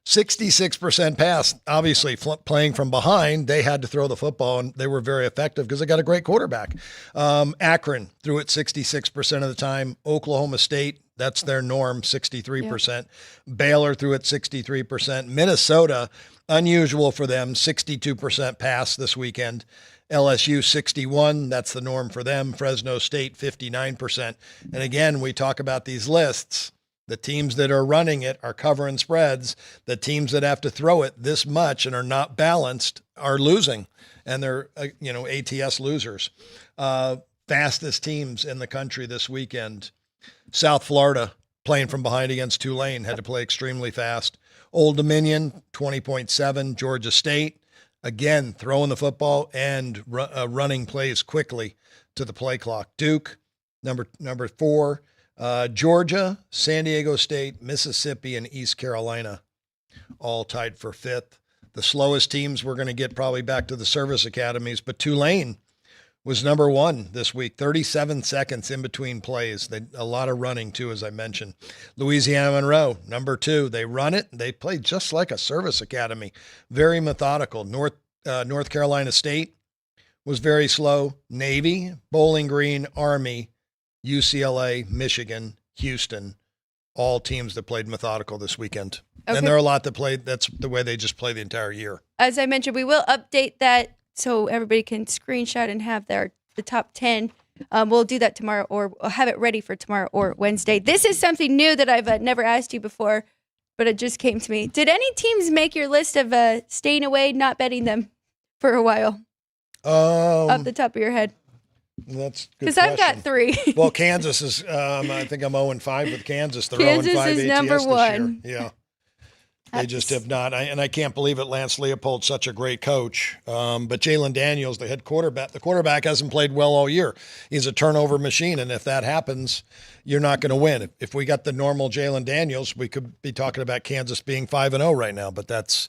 Speaker 2: 66% pass. Obviously, playing from behind, they had to throw the football, and they were very effective because they got a great quarterback. Akron threw it 66% of the time. Oklahoma State, that's their norm, 63%. Yeah. Baylor threw it 63%. Minnesota, unusual for them, 62% pass this weekend. LSU 61, that's the norm for them. Fresno State 59%. And again, we talk about these lists. The teams that are running it are covering spreads. The teams that have to throw it this much and are not balanced are losing, and they're ATS losers. Fastest teams in the country this weekend. South Florida playing from behind against Tulane had to play extremely fast. Old Dominion 20.7. Georgia State again throwing the football and running plays quickly to the play clock. Duke number 4. Georgia, San Diego State, Mississippi, and East Carolina all tied for 5th. The slowest teams we're going to get probably back to the service academies, but Tulane was number 1 this week, 37 seconds in between plays. A lot of running, too, as I mentioned. Louisiana Monroe, number 2. They run it. They play just like a service academy, very methodical. North Carolina State was very slow. Navy, Bowling Green, Army, UCLA, Michigan, Houston, all teams that played methodical this weekend. Okay. And there are a lot that played. That's the way they just play the entire year.
Speaker 1: As I mentioned, we will update that so everybody can screenshot and have the top 10. We'll do that tomorrow, or we'll have it ready for tomorrow or Wednesday. This is something new that I've never asked you before, but it just came to me. Did any teams make your list of staying away, not betting them for a while? Off the top of your head.
Speaker 2: That's good.
Speaker 1: Because I've got 3.
Speaker 2: Well, Kansas is, I think I'm 0-5 with Kansas. They're
Speaker 1: Kansas
Speaker 2: 0-5
Speaker 1: is
Speaker 2: ATS
Speaker 1: number
Speaker 2: this
Speaker 1: 1.
Speaker 2: year. Yeah. They just have not. And I can't believe it. Lance Leopold's such a great coach. But Jalen Daniels, the head quarterback, the quarterback hasn't played well all year. He's a turnover machine. And if that happens, you're not going to win. If we got the normal Jalen Daniels, we could be talking about Kansas being 5-0 right now. But that's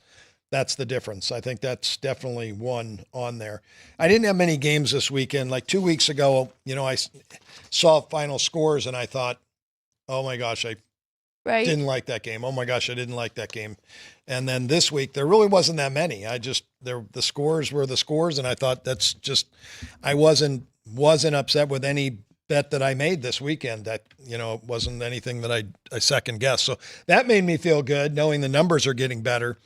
Speaker 2: the difference. I think that's definitely one on there. I didn't have many games this weekend. Like 2 weeks ago, I saw final scores and I thought, oh my gosh, I didn't like that game. Oh my gosh, I didn't like that game. And then this week, there really wasn't that many. The scores were the scores. And I thought I wasn't upset with any bet that I made this weekend. That, it wasn't anything that I second guessed. So that made me feel good knowing the numbers are getting better.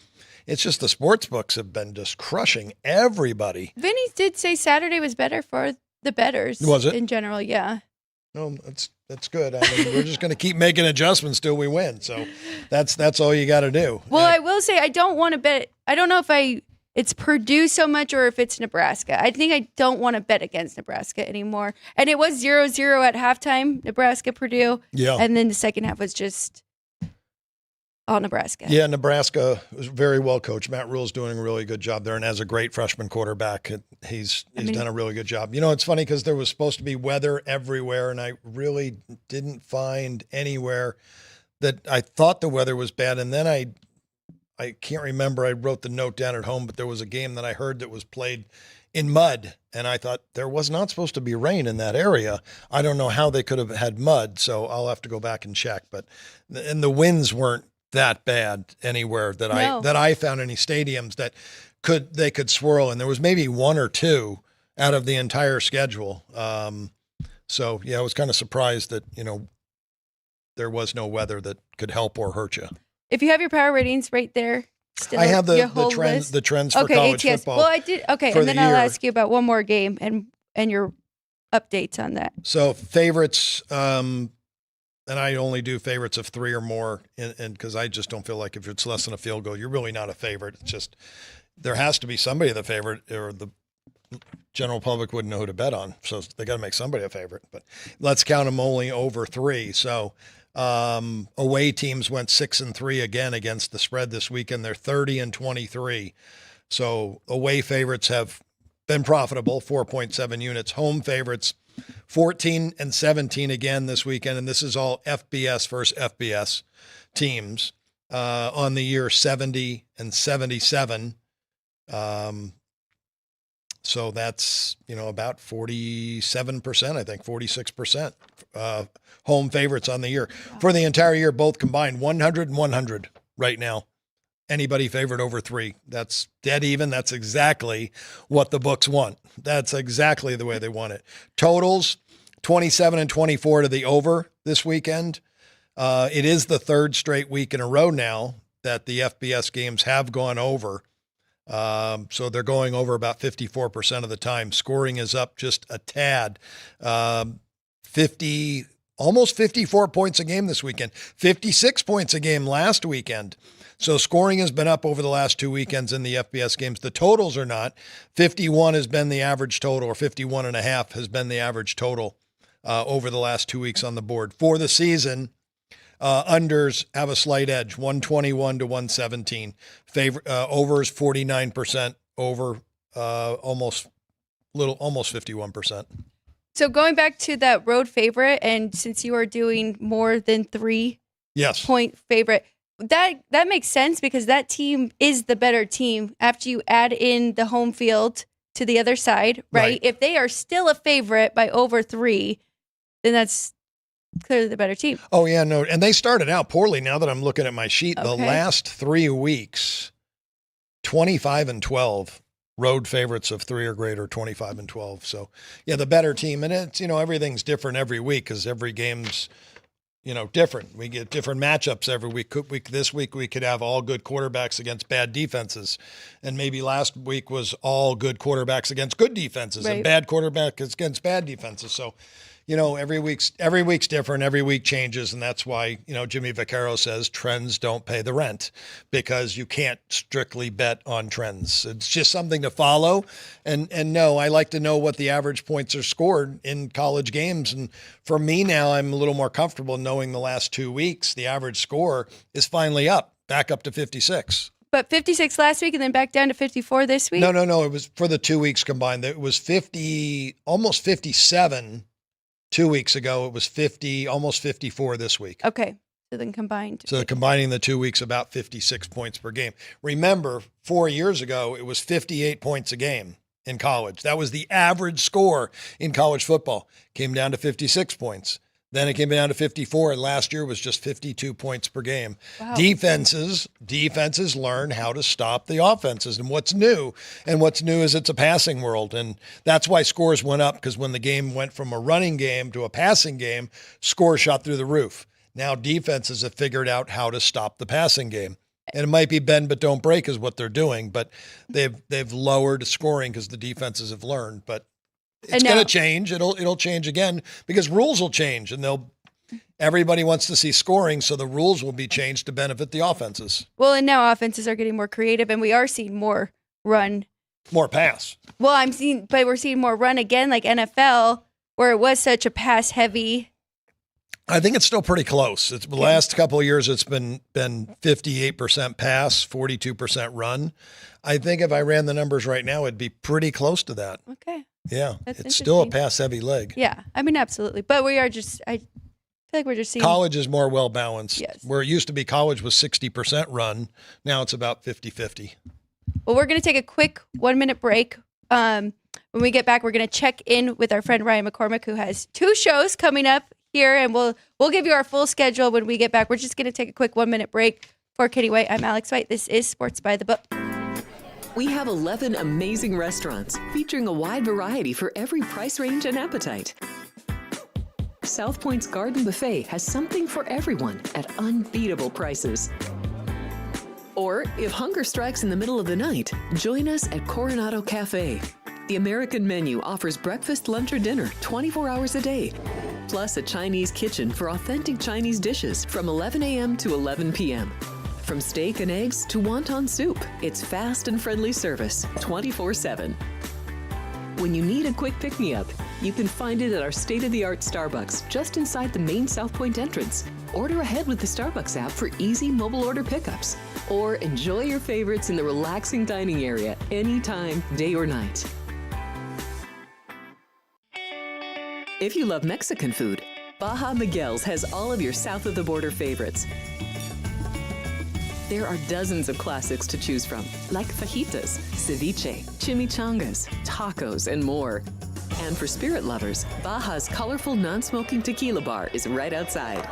Speaker 2: It's just the sports books have been just crushing everybody.
Speaker 1: Vinny did say Saturday was better for the bettors.
Speaker 2: Was it?
Speaker 1: In general, yeah.
Speaker 2: No, that's good. I mean, we're just going to keep making adjustments till we win. So that's all you got to do.
Speaker 1: Well, I will say I don't want to bet. I don't know if it's Purdue so much or if it's Nebraska. I think I don't want to bet against Nebraska anymore. And it was 0-0 at halftime, Nebraska-Purdue.
Speaker 2: Yeah.
Speaker 1: And then the second half was just all Nebraska.
Speaker 2: Yeah, Nebraska was very well coached. Matt Rule's doing a really good job there and has a great freshman quarterback. He's done a really good job. It's funny because there was supposed to be weather everywhere, and I really didn't find anywhere that I thought the weather was bad. And then I can't remember. I wrote the note down at home, but there was a game that I heard that was played in mud, and I thought there was not supposed to be rain in that area. I don't know how they could have had mud, so I'll have to go back and check. But the winds weren't that bad anywhere that I found any stadiums that they could swirl, and there was maybe one or two out of the entire schedule. So yeah, I was kind of surprised that there was no weather that could help or hurt you.
Speaker 1: If you have your power ratings right there, still
Speaker 2: I have
Speaker 1: your whole list.
Speaker 2: the trends for college
Speaker 1: ATS.
Speaker 2: football.
Speaker 1: Well, I did. Okay, and then I'll ask you about one more game and your updates on that.
Speaker 2: So favorites. And I only do favorites of 3 or more, and because I just don't feel like if it's less than a field goal, you're really not a favorite. It's just there has to be somebody the favorite, or the general public wouldn't know who to bet on. So they got to make somebody a favorite. But let's count them only over 3. So away teams went 6-3 again against the spread this weekend. They're 30-23. So away favorites have been profitable, 4.7 units. Home favorites 14-17 again this weekend, and this is all FBS versus FBS teams. On the year 70-77. So that's about 47%, I think 46%. Home favorites on the year. For the entire year, both combined 100 and 100 right now. Anybody favored over 3. That's dead even. That's exactly what the books want. That's exactly the way they want it. Totals, 27-24 to the over this weekend. It is the 3rd straight week in a row now that the FBS games have gone over. So they're going over about 54% of the time. Scoring is up just a tad. Almost 54 points a game this weekend. 56 points a game last weekend. So scoring has been up over the last 2 weekends in the FBS games. The totals are not. 51 has been the average total, or 51.5 has been the average total over the last 2 weeks on the board. For the season, unders have a slight edge, 121 to 117. Overs 49%, over almost 51%.
Speaker 1: So going back to that road favorite, and since you are doing more than 3 point favorite, that makes sense because that team is the better team after you add in the home field to the other side, right? If they are still a favorite by over 3, then that's clearly the better team.
Speaker 2: Oh, yeah, no. And they started out poorly now that I'm looking at my sheet. Okay. The last 3 weeks, 25-12. Road favorites of 3 or greater, 25-12. So, yeah, the better team. And it's, everything's different every week because every game's, different. We get different matchups every week. This week we could have all good quarterbacks against bad defenses. And maybe last week was all good quarterbacks against good defenses and bad quarterbacks against bad defenses. So, every week's different. Every week changes. And that's why, Jimmy Vaccaro says trends don't pay the rent, because you can't strictly bet on trends. It's just something to follow. And no, I like to know what the average points are scored in college games. And for me now, I'm a little more comfortable knowing the last 2 weeks, the average score is finally back up to 56.
Speaker 1: But 56 last week and then back down to 54 this week?
Speaker 2: No. It was for the 2 weeks combined. It was 50, almost 57 2 weeks ago. It was 50, almost 54 this week.
Speaker 1: Okay. So then combined.
Speaker 2: So combining the 2 weeks, about 56 points per game. Remember, 4 years ago, it was 58 points a game in college. That was the average score in college football. Came down to 56 points. Then it came down to 54, and last year was just 52 points per game.
Speaker 1: Wow.
Speaker 2: Defenses learn how to stop the offenses. And what's new is it's a passing world. And that's why scores went up, because when the game went from a running game to a passing game, scores shot through the roof. Now defenses have figured out how to stop the passing game. And it might be bend but don't break is what they're doing, but they've lowered scoring because the defenses have learned. But it's going to change. It'll change again because rules will change, and everybody wants to see scoring, so the rules will be changed to benefit the offenses.
Speaker 1: Well, and now offenses are getting more creative, and we are seeing more run,
Speaker 2: more pass.
Speaker 1: Well, we're seeing more run again, like NFL, where it was such a pass heavy.
Speaker 2: I think it's still pretty close. It's the last couple of years. It's been 58% pass, 42% run. I think if I ran the numbers right now, it'd be pretty close to that.
Speaker 1: Okay.
Speaker 2: Yeah, it's still a pass-heavy league.
Speaker 1: Yeah, I mean, absolutely. But I feel like we're just seeing.
Speaker 2: College is more well-balanced.
Speaker 1: Yes.
Speaker 2: Where it used to be college was 60% run, now it's about 50-50.
Speaker 1: Well, we're going to take a quick 1-minute break. When we get back, we're going to check in with our friend Ryan McCormick, who has 2 shows coming up here, and we'll give you our full schedule when we get back. We're just going to take a quick 1-minute break. For Kenny White, I'm Alex White. This is Sports by the Book.
Speaker 3: We have 11 amazing restaurants featuring a wide variety for every price range and appetite. South Point's Garden Buffet has something for everyone at unbeatable prices. Or if hunger strikes in the middle of the night, join us at Coronado Cafe. The American menu offers breakfast, lunch, or dinner 24 hours a day, plus a Chinese kitchen for authentic Chinese dishes from 11 a.m. to 11 p.m. From steak and eggs to wonton soup, it's fast and friendly service 24/7. When you need a quick pick-me-up, you can find it at our state-of-the-art Starbucks just inside the main South Point entrance. Order ahead with the Starbucks app for easy mobile order pickups. Or enjoy your favorites in the relaxing dining area anytime, day or night. If you love Mexican food, Baja Miguel's has all of your south-of-the-border favorites. There are dozens of classics to choose from, like fajitas, ceviche, chimichangas, tacos, and more. And for spirit lovers, Baja's colorful non-smoking tequila bar is right outside.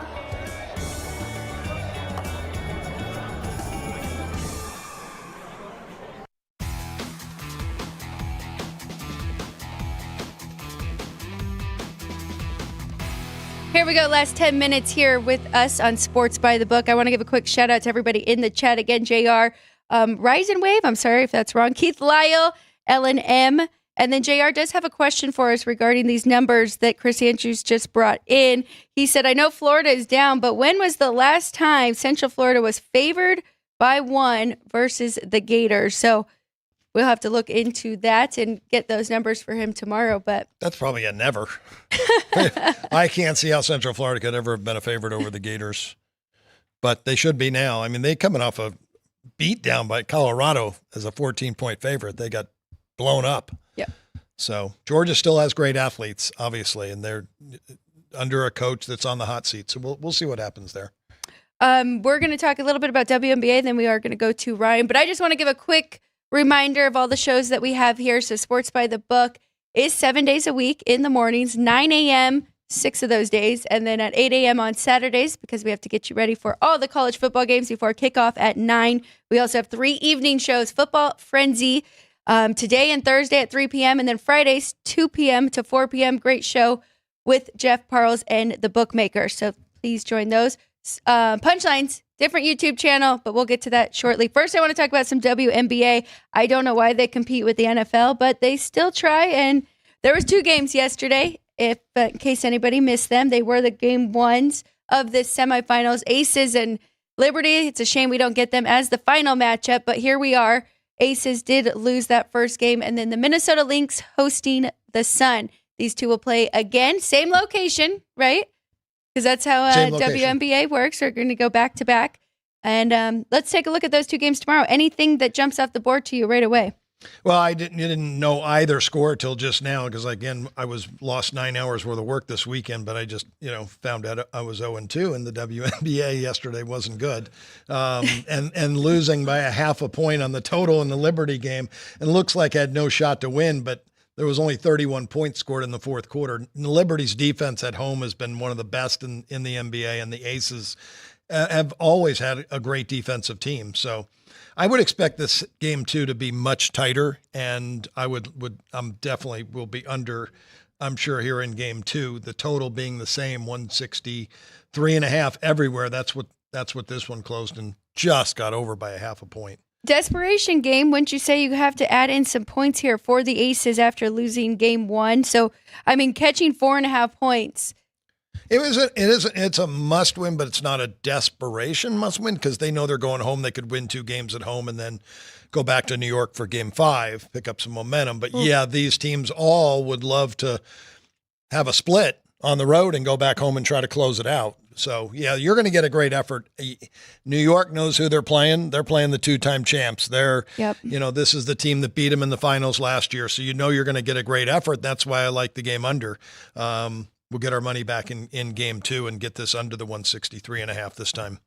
Speaker 1: Here we go. Last 10 minutes here with us on Sports by the Book. I want to give a quick shout out to everybody in the chat. Again, JR, Rise and Wave. I'm sorry if that's wrong. Keith Lyle, Ellen M. And then JR does have a question for us regarding these numbers that Chris Andrews just brought in. He said, I know Florida is down, but when was the last time Central Florida was favored by 1 versus the Gators? So we'll have to look into that and get those numbers for him tomorrow. But
Speaker 2: that's probably a never. I can't see how Central Florida could ever have been a favorite over the Gators, but they should be now. I mean, they coming off a beat down by Colorado as a 14-point favorite. They got blown up.
Speaker 1: Yeah.
Speaker 2: So Georgia still has great athletes, obviously, and they're under a coach that's on the hot seat. So we'll see what happens there.
Speaker 1: We're going to talk a little bit about WNBA, then we are going to go to Ryan. But I just want to give a quick reminder of all the shows that we have here. So Sports by the Book is 7 days a week in the mornings, 9 a.m., 6 of those days, and then at 8 a.m. on Saturdays, because we have to get you ready for all the college football games before kickoff at 9. We also have 3 evening shows, Football Frenzy, today and Thursday at 3 p.m., and then Fridays, 2 p.m. to 4 p.m. Great show with Jeff Parles and the Bookmaker. So please join those. Punchlines, different YouTube channel, but we'll get to that shortly. First, I want to talk about some WNBA. I don't know why they compete with the NFL, but they still try. And there was 2 games yesterday. In case anybody missed them, they were the game 1s of the semifinals. Aces and Liberty. It's a shame we don't get them as the final matchup, but here we are. Aces did lose that first game, and then the Minnesota Lynx hosting the Sun. These two will play again, same location, right? Because that's how WNBA works. We're going to go back to back. And let's take a look at those 2 games tomorrow. Anything that jumps off the board to you right away?
Speaker 2: Well, you didn't know either score till just now because, again, I lost 9 hours worth of work this weekend, but I just, found out I was 0-2 and the WNBA yesterday wasn't good. And losing by a half a point on the total in the Liberty game, and looks like I had no shot to win, but there was only 31 points scored in the fourth quarter. Liberty's defense at home has been one of the best in the NBA, and the Aces have always had a great defensive team. So I would expect this game 2 to be much tighter, and I'm definitely will be under, I'm sure, here in game 2, the total being the same, 163.5 everywhere. That's what this one closed, and just got over by a half a point.
Speaker 1: Desperation game. Wouldn't you say you have to add in some points here for the Aces after losing game 1? So, I mean, catching 4.5 points.
Speaker 2: It's a must win, but it's not a desperation must win because they know they're going home. They could win 2 games at home and then go back to New York for game 5, pick up some momentum. But yeah, these teams all would love to have a split on the road and go back home and try to close it out. So yeah, you're going to get a great effort. New York knows who they're playing. They're playing the 2-time champs. This is the team that beat them in the finals last year. So you're going to get a great effort. That's why I like the game under. We'll get our money back in game 2 and get this under the 163.5 this time.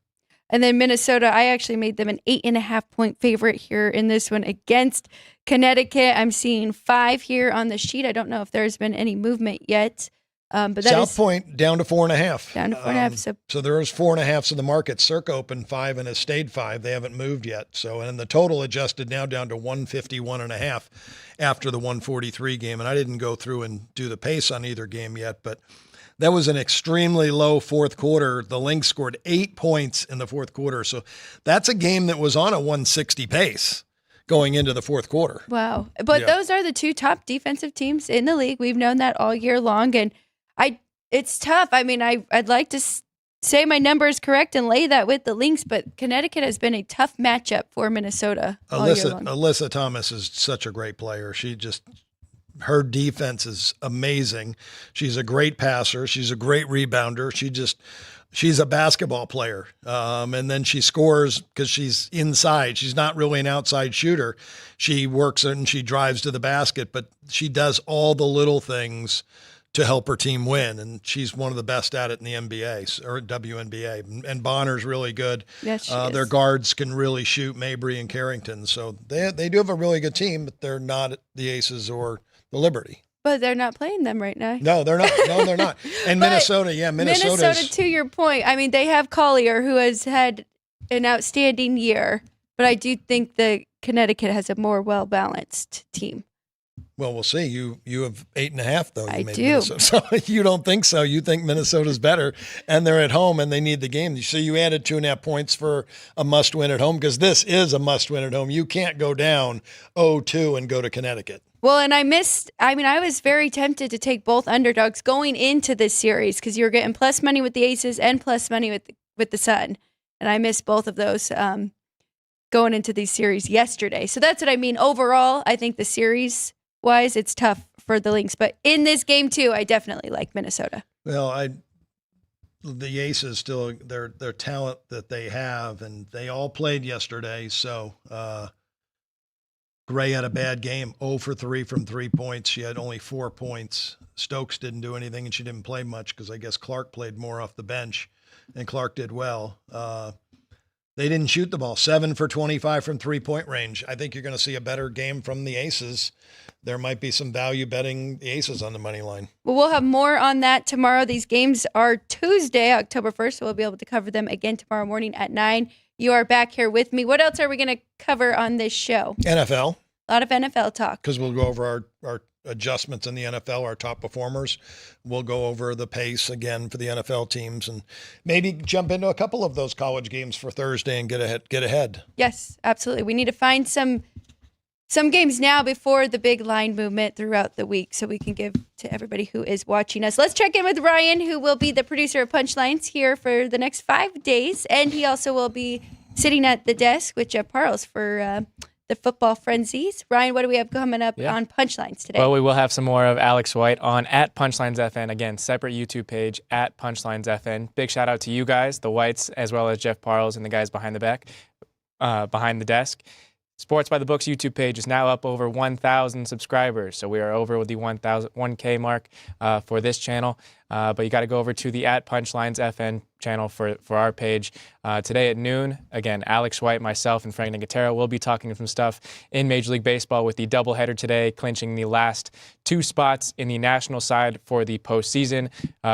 Speaker 1: And then Minnesota, I actually made them an 8.5 point favorite here in this one against Connecticut. I'm seeing 5 here on the sheet. I don't know if there's been any movement yet. But that
Speaker 2: South Point down to 4.5.
Speaker 1: Down to 4.5.
Speaker 2: So there's 4.5 in the market. Circa opened 5 and has stayed 5. They haven't moved yet. So, and the total adjusted now down to 151.5 after the 143 game. And I didn't go through and do the pace on either game yet, but that was an extremely low fourth quarter. The Lynx scored 8 points in the fourth quarter. So that's a game that was on a 160 pace going into the fourth quarter.
Speaker 1: Wow. But those are the 2 top defensive teams in the league. We've known that all year long. And it's tough. I mean, I'd like to say my number is correct and lay that with the Lynx, but Connecticut has been a tough matchup for Minnesota all year long.
Speaker 2: Alyssa Thomas is such a great player. Her defense is amazing. She's a great passer. She's a great rebounder. She's a basketball player. And then she scores because she's inside. She's not really an outside shooter. She works and she drives to the basket, but she does all the little things to help her team win, and she's one of the best at it in the NBA or WNBA. And Bonner's really good.
Speaker 1: Yes, she is.
Speaker 2: Their guards can really shoot, Mabry and Carrington. So they do have a really good team, but they're not the Aces or the Liberty.
Speaker 1: But they're not playing them right now.
Speaker 2: No, they're not. No, they're not. And Minnesota,
Speaker 1: Minnesota, to your point, I mean, they have Collier, who has had an outstanding year, but I do think that Connecticut has a more well-balanced team.
Speaker 2: Well, we'll see. You have 8.5 though.
Speaker 1: I do.
Speaker 2: So you don't think so. You think Minnesota's better, and they're at home and they need the game. So you added 2.5 points for a must win at home because this is a must win at home. You can't go down 0-2 and go to Connecticut.
Speaker 1: Well, and I was very tempted to take both underdogs going into this series because you were getting plus money with the Aces and plus money with the Sun. And I missed both of those going into these series yesterday. So that's what I mean. Overall, I think the series-wise, it's tough for the Lynx. But in this game, too, I definitely like Minnesota.
Speaker 2: Well, the Aces still, their talent that they have, and they all played yesterday. So Gray had a bad game, 0 for 3 from 3 points. She had only 4 points. Stokes didn't do anything, and she didn't play much because I guess Clark played more off the bench, and Clark did well. They didn't shoot the ball, 7 for 25 from 3-point range. I think you're going to see a better game from the Aces. There might be some value betting the Aces on the money line.
Speaker 1: Well, we'll have more on that tomorrow. These games are Tuesday, October 1st, so we'll be able to cover them again tomorrow morning at 9. You are back here with me. What else are we going to cover on this show?
Speaker 2: NFL.
Speaker 1: A lot of NFL talk.
Speaker 2: Because we'll go over our adjustments in the NFL, our top performers. We'll go over the pace again for the NFL teams and maybe jump into a couple of those college games for Thursday and get ahead.
Speaker 1: Yes, absolutely. We need to find some games now before the big line movement throughout the week so we can give to everybody who is watching us. Let's check in with Ryan, who will be the producer of Punchlines here for the next 5 days. And he also will be sitting at the desk with Jeff Parles for the football frenzies. Ryan, what do we have coming up on Punchlines today?
Speaker 4: Well, we will have some more of Alex White on at PunchlinesFN. Again, separate YouTube page at PunchlinesFN. Big shout out to you guys, the Whites, as well as Jeff Parles and the guys behind the desk. Sports by the Books YouTube page is now up over 1,000 subscribers. So we are over the 1K mark for this channel. But you got to go over to the @Punchlines FN channel for our page. Today at noon, again, Alex White, myself, and Frank Nicotero will be talking some stuff in Major League Baseball with the doubleheader today, clinching the last 2 spots in the national side for the postseason.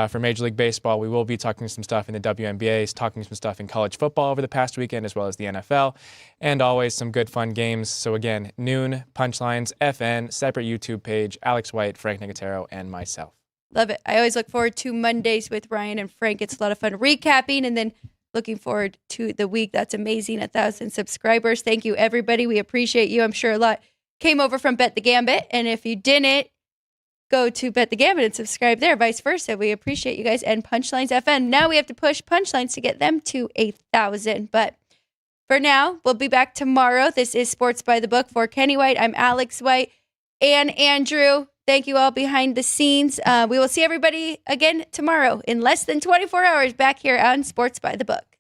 Speaker 4: For Major League Baseball, we will be talking some stuff in the WNBA, talking some stuff in college football over the past weekend, as well as the NFL, and always some good fun games. So again, noon, Punchlines FN, separate YouTube page, Alex White, Frank Nicotero, and myself.
Speaker 1: Love it. I always look forward to Mondays with Ryan and Frank. It's a lot of fun recapping, and then looking forward to the week. That's amazing. 1,000 subscribers. Thank you, everybody. We appreciate you. I'm sure a lot came over from Bet the Gambit, and if you didn't, go to Bet the Gambit and subscribe there. Vice versa. We appreciate you guys. And Punchlines FN. Now we have to push Punchlines to get them to 1,000. But for now, we'll be back tomorrow. This is Sports by the Book. For Kenny White, I'm Alex White and Andrew. Thank you all behind the scenes. We will see everybody again tomorrow in less than 24 hours back here on Sports by the Book.